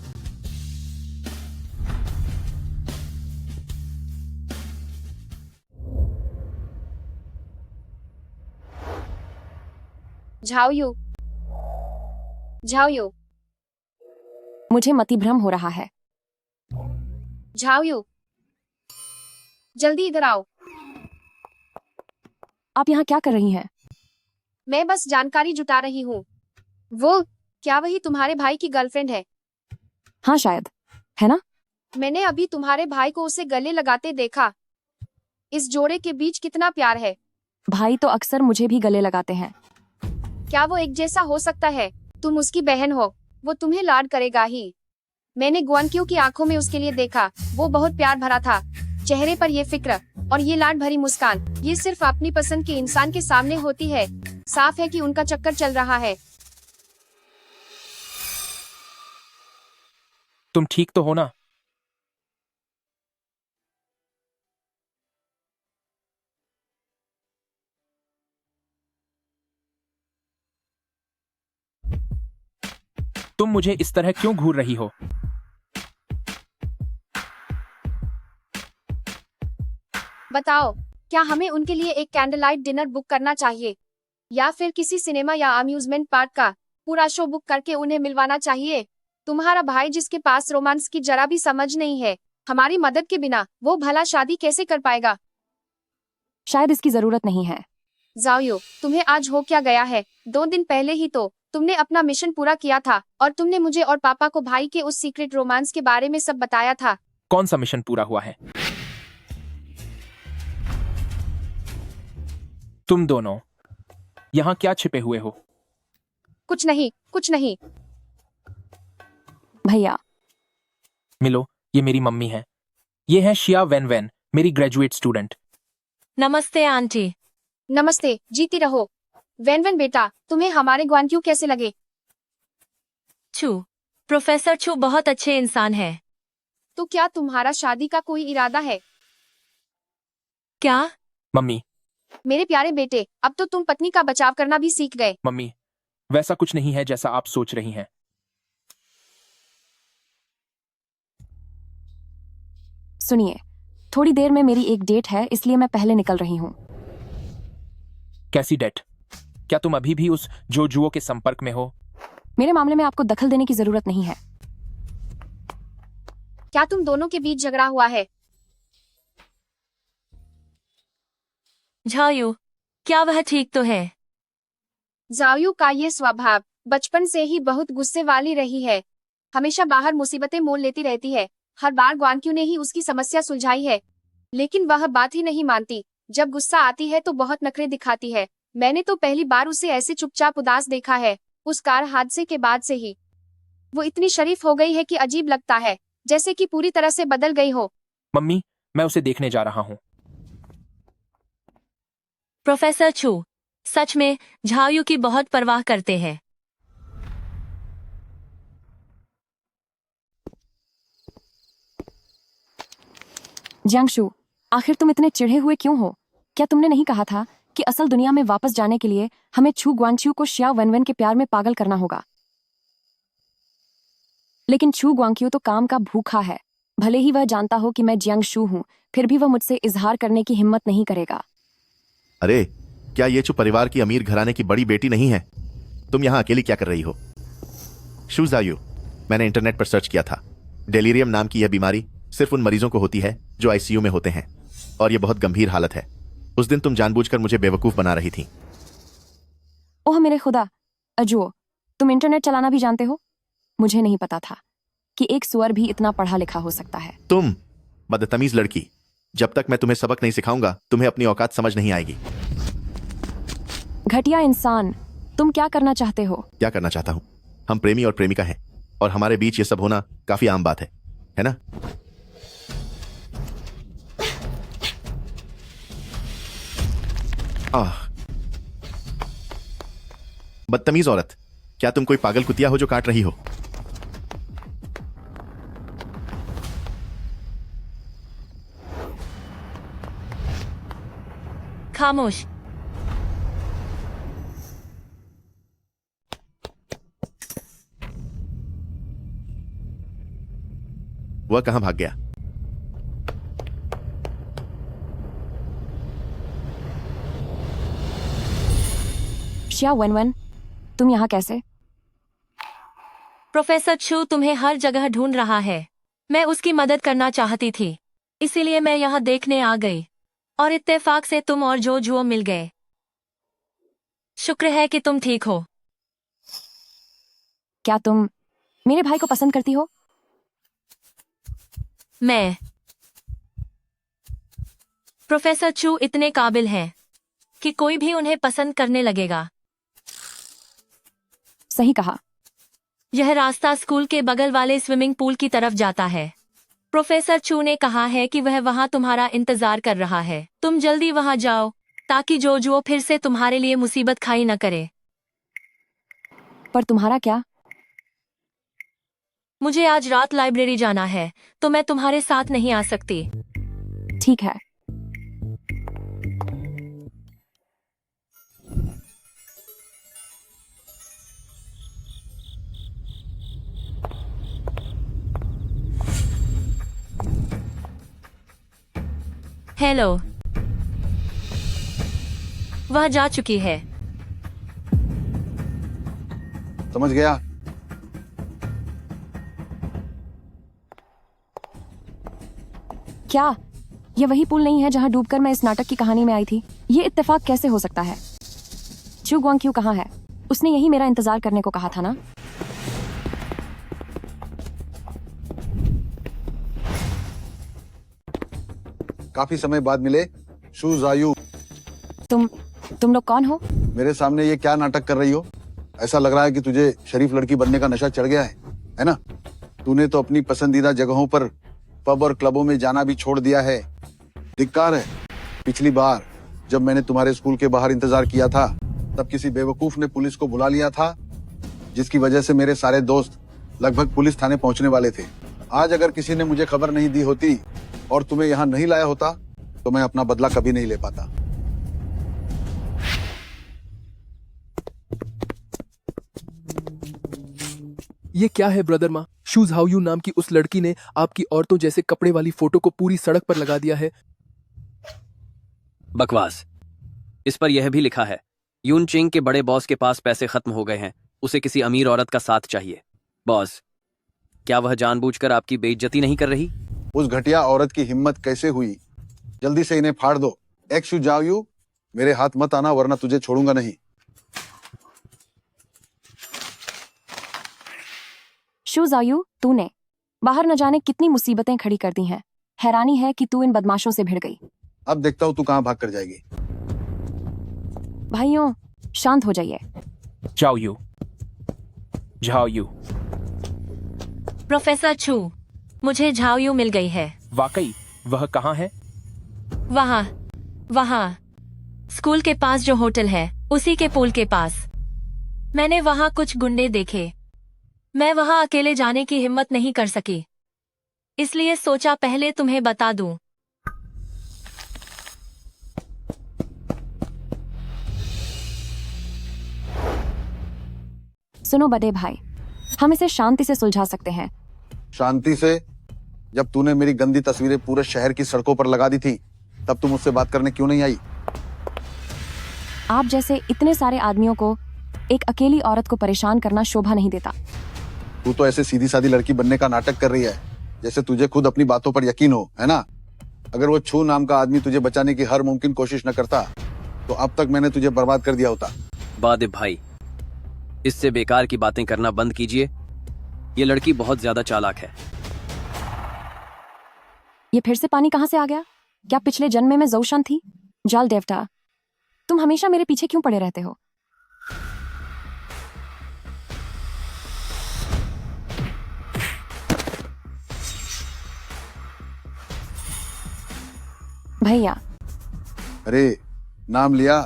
झाओयू, झाओयू, मुझे मतिभ्रम हो रहा है। झाओयू, जल्दी इधर आओ। आप यहाँ क्या कर रही हैं? मैं बस जानकारी जुटा रही हूँ। वो, क्या वही तुम्हारे भाई की गर्लफ्रेंड है? हाँ शायद, है ना? मैंने अभी तुम्हारे भाई को उसे गले लगाते देखा। इस जोड़े के बीच कितना प्यार है। भाई तो अक्सर मुझे भी गले लगाते हैं। क्या वो एक जैसा हो सकता है? तुम उसकी बहन हो, वो तुम्हें लाड करेगा ही। मैंने ग्वानक्यू की आंखों में उसके लिए देखा, वो बहुत प्यार भरा था। चेहरे पर ये फिक्र और ये लाड भरी मुस्कान, ये सिर्फ अपनी पसंद के इंसान के सामने होती है। साफ है कि उनका चक्कर चल रहा है। तुम ठीक तो हो ना? मुझे इस तरह क्यों घूर रही हो? बताओ, क्या हमें उनके लिए एक कैंडल लाइट डिनर बुक करना चाहिए या फिर किसी सिनेमा या अम्यूजमेंट पार्क का पूरा शो बुक करके उन्हें मिलवाना चाहिए? तुम्हारा भाई जिसके पास रोमांस की जरा भी समझ नहीं है, हमारी मदद के बिना वो भला शादी कैसे कर पाएगा? शायद इसकी जरूरत नहीं है। जाओ, तुम्हें आज हो क्या गया है? 2 दिन पहले ही तो तुमने अपना मिशन पूरा किया था और तुमने मुझे और पापा को भाई के उस सीक्रेट रोमांस के बारे में सब बताया था। कौन सा मिशन पूरा हुआ है? तुम दोनों यहाँ क्या छिपे हुए हो? कुछ नहीं, कुछ नहीं। भैया, मिलो, ये मेरी मम्मी है। ये है शिया वेन वेन, मेरी ग्रेजुएट स्टूडेंट। नमस्ते आंटी। नमस्ते, जीती रहो। वेन वेन बेटा, तुम्हें हमारे ग्वानक्यू कैसे लगे? छू, प्रोफेसर छू बहुत अच्छे इंसान है। तो क्या तुम्हारा शादी का कोई इरादा है? क्या? मम्मी, मेरे प्यारे बेटे, अब तो तुम पत्नी का बचाव करना भी सीख गए। मम्मी, वैसा कुछ नहीं है जैसा आप सोच रही हैं। सुनिए, थोड़ी देर में मेरी एक डेट है, इसलिए मैं पहले निकल रही हूँ। कैसी डेट? क्या तुम अभी भी उस जो जुओ के संपर्क में हो? मेरे मामले में आपको दखल देने की जरूरत नहीं है। क्या तुम दोनों के बीच झगड़ा हुआ है? झायू, क्या वह ठीक तो है? जाओ का ये स्वभाव बचपन से ही बहुत गुस्से वाली रही है। हमेशा बाहर मुसीबतें मोल लेती रहती है। हर बार ग्वानक्यू ने ही उसकी समस्या सुलझाई है, लेकिन वह बात ही नहीं मानती। जब गुस्सा आती है तो बहुत नखरे दिखाती है। मैंने तो पहली बार उसे ऐसे चुपचाप उदास देखा है। उस कार हादसे के बाद से ही वो इतनी शरीफ हो गई है कि अजीब लगता है, जैसे कि पूरी तरह से बदल गई हो। मम्मी, मैं उसे देखने जा रहा हूँ। प्रोफेसर छू सच में झायू की बहुत परवाह करते हैं। जियांगशु, आखिर तुम इतने चिढ़े हुए क्यों हो? क्या तुमने नहीं कहा था कि असल दुनिया में वापस जाने के लिए हमें छू ग्वांगच्यू को शिया वेनवेन के प्यार में पागल करना होगा? लेकिन छू ग्वांगक्यू तो काम का भूखा है। भले ही वह जानता हो कि मैं जियांगशु हूँ, फिर भी वह मुझसे इजहार करने की हिम्मत नहीं करेगा। अरे, क्या ये चु परिवार की अमीर घराने की बड़ी बेटी नहीं है? तुम यहाँ अकेली क्या कर रही हो? शूजायू, मैंने इंटरनेट पर सर्च किया था। डेलीरियम नाम की यह बीमारी सिर्फ उन मरीजों को होती है जो आईसीयू में होते हैं, और यह बहुत गंभीर हालत है। उस दिन तुम जानबूझकर मुझे बेवकूफ बना रही थी। ओह मेरे खुदा, अजुओ, तुम इंटरनेट चलाना भी जानते हो? मुझे नहीं पता था कि एक सुअर भी इतना पढ़ा लिखा हो सकता है। तुम बदतमीज लड़की, जब तक मैं तुम्हें सबक नहीं सिखाऊंगा तुम्हें अपनी औकात समझ नहीं आएगी। घटिया इंसान, तुम क्या करना चाहते हो? क्या करना चाहता हूं? हम प्रेमी और प्रेमिका हैं, और हमारे बीच ये सब होना काफी आम बात है ना? बदतमीज औरत, क्या तुम कोई पागल कुतिया हो जो काट रही हो? खामोश। वह कहां भाग गया? शिया वेनवेन, तुम यहाँ कैसे? प्रोफेसर छू तुम्हें हर जगह ढूंढ रहा है। मैं उसकी मदद करना चाहती थी, इसीलिए मैं यहाँ देखने आ गई, और इत्तेफाक से तुम और जो जुओ मिल गए। शुक्र है कि तुम ठीक हो। क्या तुम मेरे भाई को पसंद करती हो? मैं प्रोफेसर चू इतने काबिल हैं कि कोई भी उन्हें पसंद करने लगेगा। सही कहा। यह रास्ता स्कूल के बगल वाले स्विमिंग पूल की तरफ जाता है। प्रोफेसर चू ने कहा है कि वह वहां तुम्हारा इंतजार कर रहा है। तुम जल्दी वहां जाओ ताकि जोजुओ फिर से तुम्हारे लिए मुसीबत खाई न करे। पर तुम्हारा क्या? मुझे आज रात लाइब्रेरी जाना है, तो मैं तुम्हारे साथ नहीं आ सकती। ठीक है। हेलो। वह जा चुकी है। समझ गया। क्या ये वही पुल नहीं है जहां डूबकर मैं इस नाटक की कहानी में आई थी? ये इत्तेफाक कैसे हो सकता है? चू ग्वांग कहाँ है? उसने यही मेरा इंतजार करने को कहा था ना? काफी समय बाद मिले। शू जायू, तुम लोग कौन हो? मेरे सामने ये क्या नाटक कर रही हो? ऐसा लग रहा है कि तुझे शरीफ लड़की बनने का नशा चढ़ गया है ना? तूने तो अपनी पसंदीदा जगहों पर पब और क्लबों में जाना भी छोड़ दिया है। धिक्कार है। पिछली बार जब मैंने तुम्हारे स्कूल के बाहर इंतजार किया था, तब किसी बेवकूफ ने पुलिस को बुला लिया था, जिसकी वजह से मेरे सारे दोस्त लगभग पुलिस थाने पहुंचने वाले थे। आज अगर किसी ने मुझे खबर नहीं दी होती और तुम्हें यहाँ नहीं लाया होता, तो मैं अपना बदला कभी नहीं ले पाता। ये क्या है ब्रदर माँ? शू झाओयू नाम की उस लड़की ने आपकी औरतों जैसे कपड़े वाली फोटो को पूरी सड़क पर लगा दिया है। बकवास। इस पर यह भी लिखा है, यून चिंग के बड़े बॉस के पास पैसे खत्म हो गए हैं, उसे किसी अमीर औरत का साथ चाहिए। बॉस, क्या वह जानबूझकर आपकी बेइज्जती नहीं कर रही? उस घटिया औरत की हिम्मत कैसे हुई? जल्दी से इन्हें फाड़ दो। एक शू झाओयू, मेरे हाथ मत आना वरना तुझे छोड़ूंगा नहीं। शू जायू, तूने बाहर न जाने कितनी मुसीबतें खड़ी कर दी हैं। हैरानी है कि तू इन बदमाशों से भिड़ गई। अब देखता हूँ तू कहाँ भाग कर जाएगी। भाइयों, शांत हो जाइए। जाओ यू। प्रोफेसर छू, मुझे झाओयू मिल गई है। वाकई? वह कहाँ है? वहाँ स्कूल के पास जो होटल है, उसी के पुल के पास। मैंने वहाँ कुछ गुंडे देखे। मैं वहाँ अकेले जाने की हिम्मत नहीं कर सकी, इसलिए सोचा पहले तुम्हें बता दूं। सुनो बड़े भाई, हम इसे शांति से सुलझा सकते हैं। शांति से? जब तूने मेरी गंदी तस्वीरें पूरे शहर की सड़कों पर लगा दी थी, तब तुम मुझसे बात करने क्यों नहीं आई? आप जैसे इतने सारे आदमियों को एक अकेली औरत को परेशान करना शोभा नहीं देता। तू तो ऐसे सीधी सादी लड़की बनने का नाटक कर रही है, जैसे तुझे खुद अपनी बातों पर यकीन हो, है ना? अगर वो छू नाम का आदमी तुझे बचाने की हर मुमकिन कोशिश न करता, तो अब तक मैंने तुझे बर्बाद कर दिया होता। बादिब भाई, इससे बेकार की बातें करना बंद कीजिए। ये लड़की बहुत ज्यादा चालाक है। ये फिर से पानी कहाँ से आ गया? क्या पिछले जन्म में जोशान थी? जाल देवता, तुम हमेशा मेरे पीछे क्यों पड़े रहते हो? भैया। अरे, नाम लिया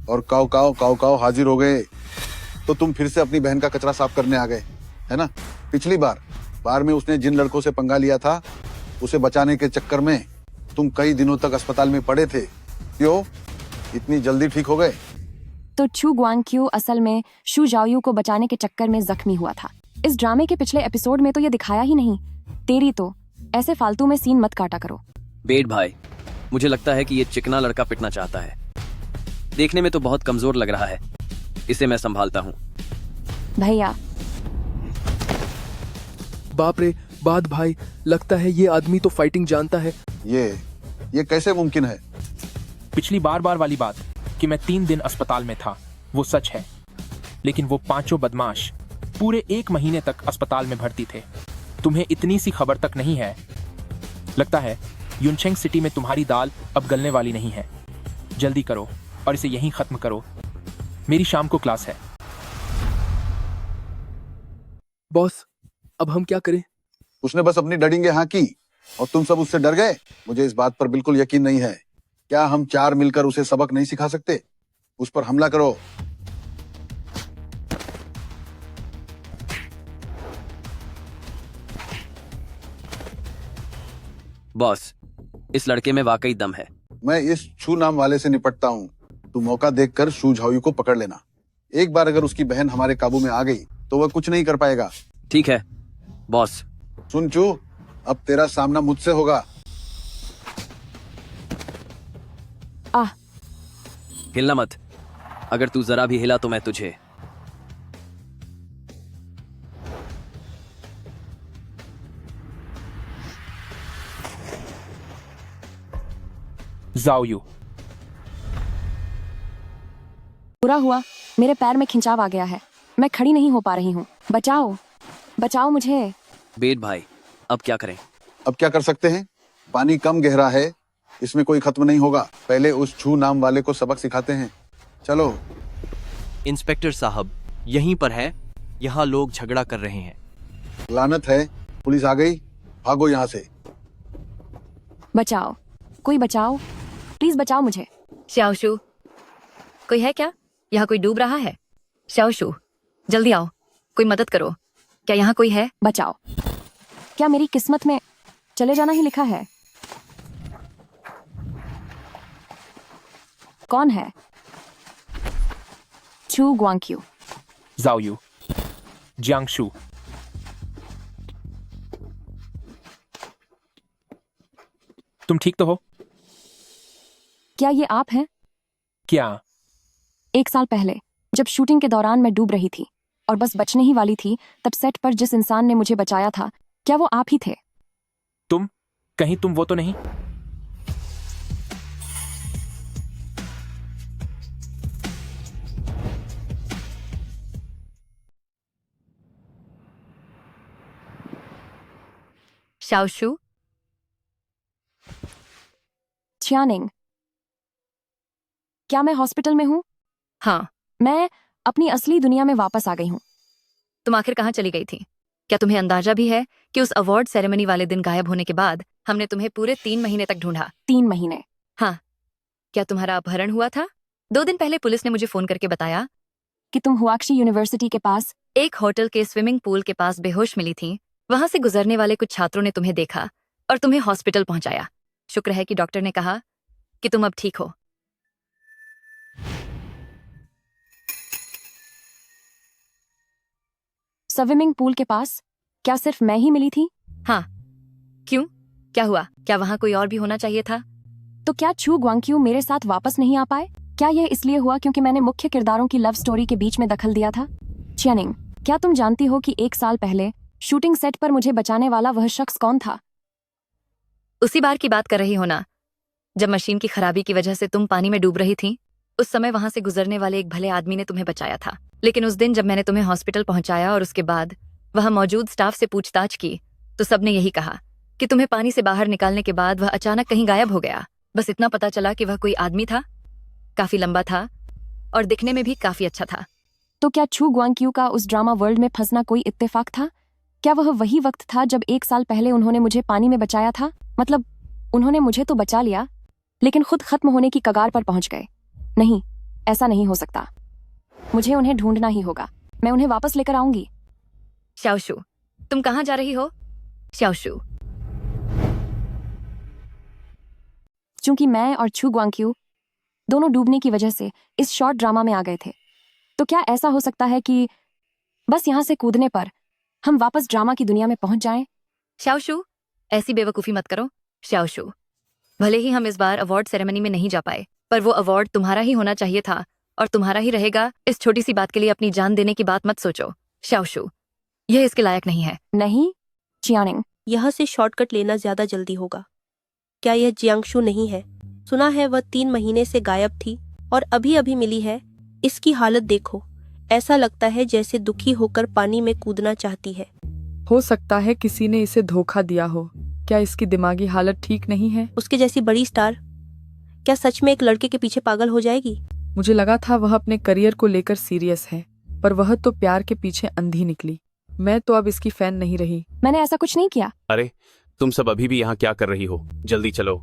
और काव काव हाजिर हो गए, तो तुम फिर से अपनी बहन का कचरा साफ करने आ गए, है ना? पिछली बार में उसने जिन लड़कों से पंगा लिया था, उसे बचाने के चक्कर में तुम कई दिनों तक अस्पताल में पड़े थे। क्यों? इतनी जल्दी ठीक हो गए? तो छू ग्वांग असल में शू जाओयू को बचाने के चक्कर में जख्मी हुआ था। इस ड्रामे के पिछले एपिसोड में तो ये दिखाया ही नहीं। तेरी तो ऐसे फालतू में सीन मत काटा करो। बेट भाई, मुझे लगता है कि ये चिकना लड़का पिटना चाहता है। देखने में तो बहुत कमजोर लग रहा है, इसे मैं संभालता हूँ। भैया। बाप रे, बाद भाई, लगता है ये आदमी तो फाइटिंग जानता है। ये कैसे मुमकिन है? पिछली बार वाली बात कि मैं 3 दिन अस्पताल में था, वो सच है, लेकिन वो 5 बदमाश पूरे 1 महीने तक अस्पताल में भर्ती थे। तुम्हें इतनी सी खबर तक नहीं है। लगता है यूनचेंग सिटी में तुम्हारी दाल अब गलने वाली नहीं है। जल्दी करो और इसे यहीं खत्म करो। मेरी शाम को क्लास है। बॉस, अब हम क्या करें? उसने बस अपनी डडिंगे हाँ की और तुम सब उससे डर गए। मुझे इस बात पर बिल्कुल यकीन नहीं है। क्या हम 4 मिलकर उसे सबक नहीं सिखा सकते? उस पर हमला करो। बॉस, इस लड़के में वाकई दम है। मैं इस छू नाम वाले से निपटता हूँ। तू मौका देखकर शू झाओयू को पकड़ लेना। एक बार अगर उसकी बहन हमारे काबू में आ गई तो वह कुछ नहीं कर पाएगा। ठीक है बॉस। सुन चू, अब तेरा सामना मुझसे होगा। हिलना मत। अगर तू जरा भी हिला तो मैं तुझे। जाओयू, बुरा हुआ, मेरे पैर में खिंचाव आ गया है। मैं खड़ी नहीं हो पा रही हूँ। बचाओ, बचाओ मुझे। बेट भाई, अब क्या करें? अब क्या कर सकते हैं? पानी कम गहरा है, इसमें कोई खत्म नहीं होगा। पहले उस छू नाम वाले को सबक सिखाते हैं। चलो। इंस्पेक्टर साहब, यहीं पर है। यहाँ लोग झगड़ा कर रहे हैं। लानत है, पुलिस आ गई। भागो यहाँ से। बचाओ, कोई बचाओ, प्लीज बचाओ मुझे। श्याओशु, कोई है क्या? यहाँ कोई डूब रहा है? श्याओशु, जल्दी आओ, कोई मदद करो। क्या यहाँ कोई है? बचाओ। क्या मेरी किस्मत में चले जाना ही लिखा है? कौन है? छू ग्वांग्क्यू। जाओयू, जियांगशु। तुम ठीक तो हो? क्या ये आप हैं? क्या? 1 साल पहले जब शूटिंग के दौरान मैं डूब रही थी और बस बचने ही वाली थी, तब सेट पर जिस इंसान ने मुझे बचाया था, क्या वो आप ही थे? तुम? कहीं तुम वो तो नहीं? श्याओशु, च्यानिंग, क्या मैं हॉस्पिटल में हूँ? हाँ। मैं अपनी असली दुनिया में वापस आ गई हूँ। तुम आखिर कहाँ चली गई थी? क्या तुम्हें अंदाजा भी है कि उस अवार्ड सेरेमनी वाले दिन गायब होने के बाद हमने तुम्हें पूरे 3 महीने तक ढूंढा? 3 महीने? हाँ। क्या तुम्हारा अपहरण हुआ था? 2 दिन पहले पुलिस ने मुझे फोन करके बताया कि तुम हुआक्शी यूनिवर्सिटी के पास एक होटल के स्विमिंग पूल के पास बेहोश मिली थी। वहां से गुजरने वाले कुछ छात्रों ने तुम्हें देखा और तुम्हें हॉस्पिटल पहुंचाया। शुक्र है कि डॉक्टर ने कहा कि तुम अब ठीक हो। स्विमिंग पूल के पास क्या सिर्फ मैं ही मिली थी? हाँ। क्यों? क्या हुआ? क्या वहां कोई और भी होना चाहिए था? तो क्या छू ग्वांग्क्यू मेरे साथ वापस नहीं आ पाए? क्या यह इसलिए हुआ क्योंकि मैंने मुख्य किरदारों की लव स्टोरी के बीच में दखल दिया था? च्यानिंग, क्या तुम जानती हो कि 1 साल पहले शूटिंग सेट पर मुझे बचाने वाला वह शख्स कौन था? उसी बार की बात कर रही हो ना, जब मशीन की खराबी की वजह से तुम पानी में डूब रही थी? उस समय वहां से गुजरने वाले एक भले आदमी ने तुम्हें बचाया था। लेकिन उस दिन जब मैंने तुम्हें हॉस्पिटल पहुंचाया और उसके बाद वहां मौजूद स्टाफ से पूछताछ की, तो सबने यही कहा कि तुम्हें पानी से बाहर निकालने के बाद वह अचानक कहीं गायब हो गया। बस इतना पता चला कि वह कोई आदमी था, काफी लंबा था और दिखने में भी काफी अच्छा था। तो क्या छू ग्वांग्क्यू का उस ड्रामा वर्ल्ड में फंसना कोई इत्तेफाक था? क्या वह वही वक्त था जब 1 साल पहले उन्होंने मुझे पानी में बचाया था? मतलब उन्होंने मुझे तो बचा लिया, लेकिन खुद खत्म होने की कगार पर पहुंच गए। नहीं, ऐसा नहीं हो सकता। मुझे उन्हें ढूंढना ही होगा। मैं उन्हें वापस लेकर आऊंगी। श्याओशु, तुम कहाँ जा रही हो? श्याओशु। चूंकि मैं और छू ग्वांग्क्यू दोनों डूबने की वजह से इस शॉर्ट ड्रामा में आ गए थे, तो क्या ऐसा हो सकता है कि बस यहाँ से कूदने पर हम वापस ड्रामा की दुनिया में पहुंच जाएं? श्याओशु, ऐसी बेवकूफी मत करो। श्याओशु, भले ही हम इस बार अवार्ड सेरेमनी में नहीं जा पाए, पर वो अवार्ड तुम्हारा ही होना चाहिए था और तुम्हारा ही रहेगा। इस छोटी सी बात के लिए अपनी जान देने की बात मत सोचो। श्याओशु, यह इसके लायक नहीं है। नहीं, च्यानिंग। यहाँ से शॉर्टकट लेना ज्यादा जल्दी होगा। क्या यह जियांगशु नहीं है? सुना है वह 3 महीने से गायब थी और अभी अभी मिली है। इसकी हालत देखो, ऐसा लगता है जैसे दुखी होकर पानी में कूदना चाहती है। हो सकता है किसी ने इसे धोखा दिया हो। क्या इसकी दिमागी हालत ठीक नहीं है? उसके जैसी बड़ी स्टार क्या सच में एक लड़के के पीछे पागल हो जाएगी? मुझे लगा था वह अपने करियर को लेकर सीरियस है, पर वह तो प्यार के पीछे अंधी निकली। मैं तो अब इसकी फैन नहीं रही। मैंने ऐसा कुछ नहीं किया। अरे तुम सब अभी भी यहाँ क्या कर रही हो? जल्दी चलो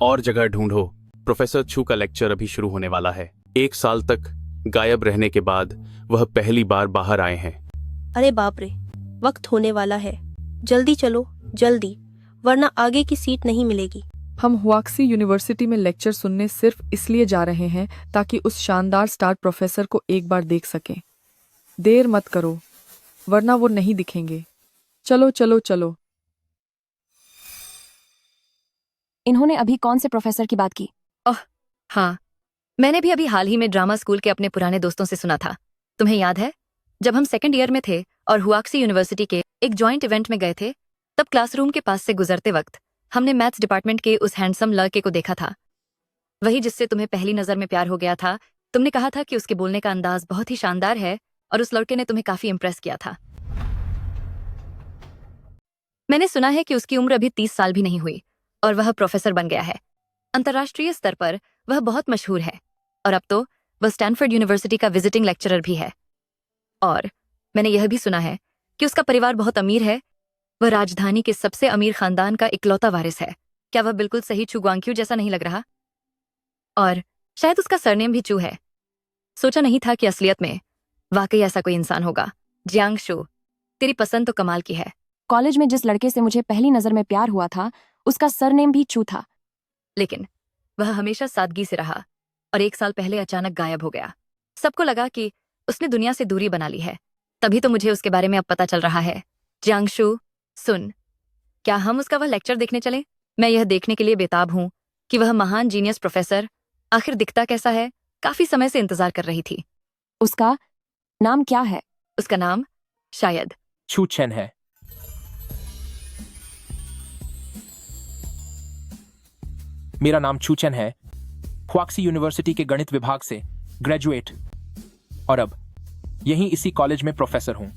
और जगह ढूंढो। प्रोफेसर छू का लेक्चर अभी शुरू होने वाला है। 1 साल तक गायब रहने के बाद वह पहली बार बाहर आए हैं। अरे बाप रे, वक्त होने वाला है। जल्दी चलो, जल्दी, वरना आगे की सीट नहीं मिलेगी। हम हुआक्सी यूनिवर्सिटी में लेक्चर सुनने सिर्फ इसलिए जा रहे हैं ताकि उस शानदार स्टार प्रोफेसर को एक बार देख सकें। देर मत करो, वरना वो नहीं दिखेंगे। चलो चलो चलो। इन्होंने अभी कौन से प्रोफेसर की बात की? ओह हाँ, मैंने भी अभी हाल ही में ड्रामा स्कूल के अपने पुराने दोस्तों से सुना था। तुम्हें याद है जब हम सेकंड ईयर में थे और हुआक्सी यूनिवर्सिटी के एक जॉइंट इवेंट में गए थे, तब क्लासरूम के पास से गुजरते वक्त हमने मैथ्स डिपार्टमेंट के उस हैंडसम लड़के को देखा था, वही जिससे तुम्हें पहली नजर में प्यार हो गया था। तुमने कहा था कि उसके बोलने का अंदाज बहुत ही शानदार है और उस लड़के ने तुम्हें काफी इम्प्रेस किया था। मैंने सुना है कि उसकी उम्र अभी 30 साल भी नहीं हुई और वह प्रोफेसर बन गया है। अंतर्राष्ट्रीय स्तर पर वह बहुत मशहूर है और अब तो वह स्टैनफोर्ड यूनिवर्सिटी का विजिटिंग लेक्चरर भी है। और मैंने यह भी सुना है कि उसका परिवार बहुत अमीर है। वह राजधानी के सबसे अमीर खानदान का इकलौता वारिस है। क्या वह बिल्कुल सही चू ग्वांग्क्यू जैसा नहीं लग रहा? और शायद उसका सरनेम भी चू है। सोचा नहीं था कि असलियत में वाकई ऐसा कोई इंसान होगा। जियांगशु, तेरी पसंद तो कमाल की है। कॉलेज में जिस लड़के से मुझे पहली नजर में प्यार हुआ था, उसका सरनेम भी चू था। लेकिन वह हमेशा सादगी से रहा और 1 साल पहले अचानक गायब हो गया। सबको लगा कि उसने दुनिया से दूरी बना ली है। तभी तो मुझे उसके बारे में अब पता चल रहा है। जियांगशु, सुन, क्या हम उसका वह लेक्चर देखने चले? मैं यह देखने के लिए बेताब हूं कि वह महान जीनियस प्रोफेसर आखिर दिखता कैसा है। काफी समय से इंतजार कर रही थी। उसका नाम क्या है? उसका नाम शायद छू चेन है। मेरा नाम छू चेन है, हुआक्सी यूनिवर्सिटी के गणित विभाग से ग्रेजुएट, और अब यहीं इसी कॉलेज में प्रोफेसर हूं।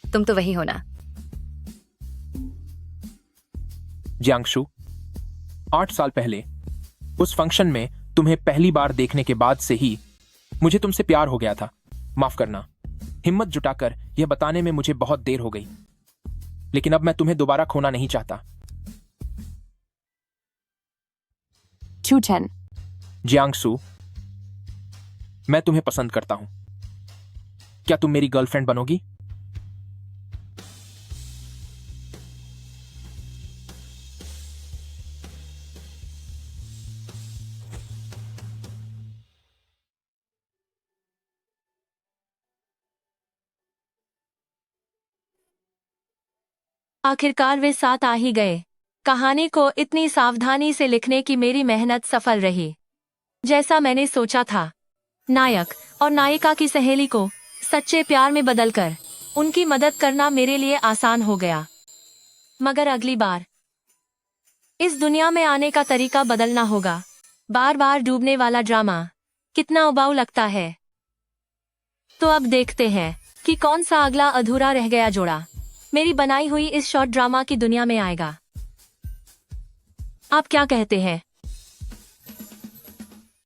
तुम तो वही हो ना? जियांगशु, 8 साल पहले उस फंक्शन में तुम्हें पहली बार देखने के बाद से ही मुझे तुमसे प्यार हो गया था। माफ करना, हिम्मत जुटाकर यह बताने में मुझे बहुत देर हो गई, लेकिन अब मैं तुम्हें दोबारा खोना नहीं चाहता। छू चेन, जियांगशु, मैं तुम्हें पसंद करता हूं। क्या तुम मेरी गर्लफ्रेंड बनोगी? आखिरकार वे साथ आ ही गए। कहानी को इतनी सावधानी से लिखने की मेरी मेहनत सफल रही, जैसा मैंने सोचा था। नायक और नायिका की सहेली को सच्चे प्यार में बदलकर उनकी मदद करना मेरे लिए आसान हो गया। मगर अगली बार इस दुनिया में आने का तरीका बदलना होगा। बार बार डूबने वाला ड्रामा कितना उबाऊ लगता है। तो अब देखते हैं कि कौन सा अगला अधूरा रह गया जोड़ा मेरी बनाई हुई इस शॉर्ट ड्रामा की दुनिया में आएगा। आप क्या कहते हैं?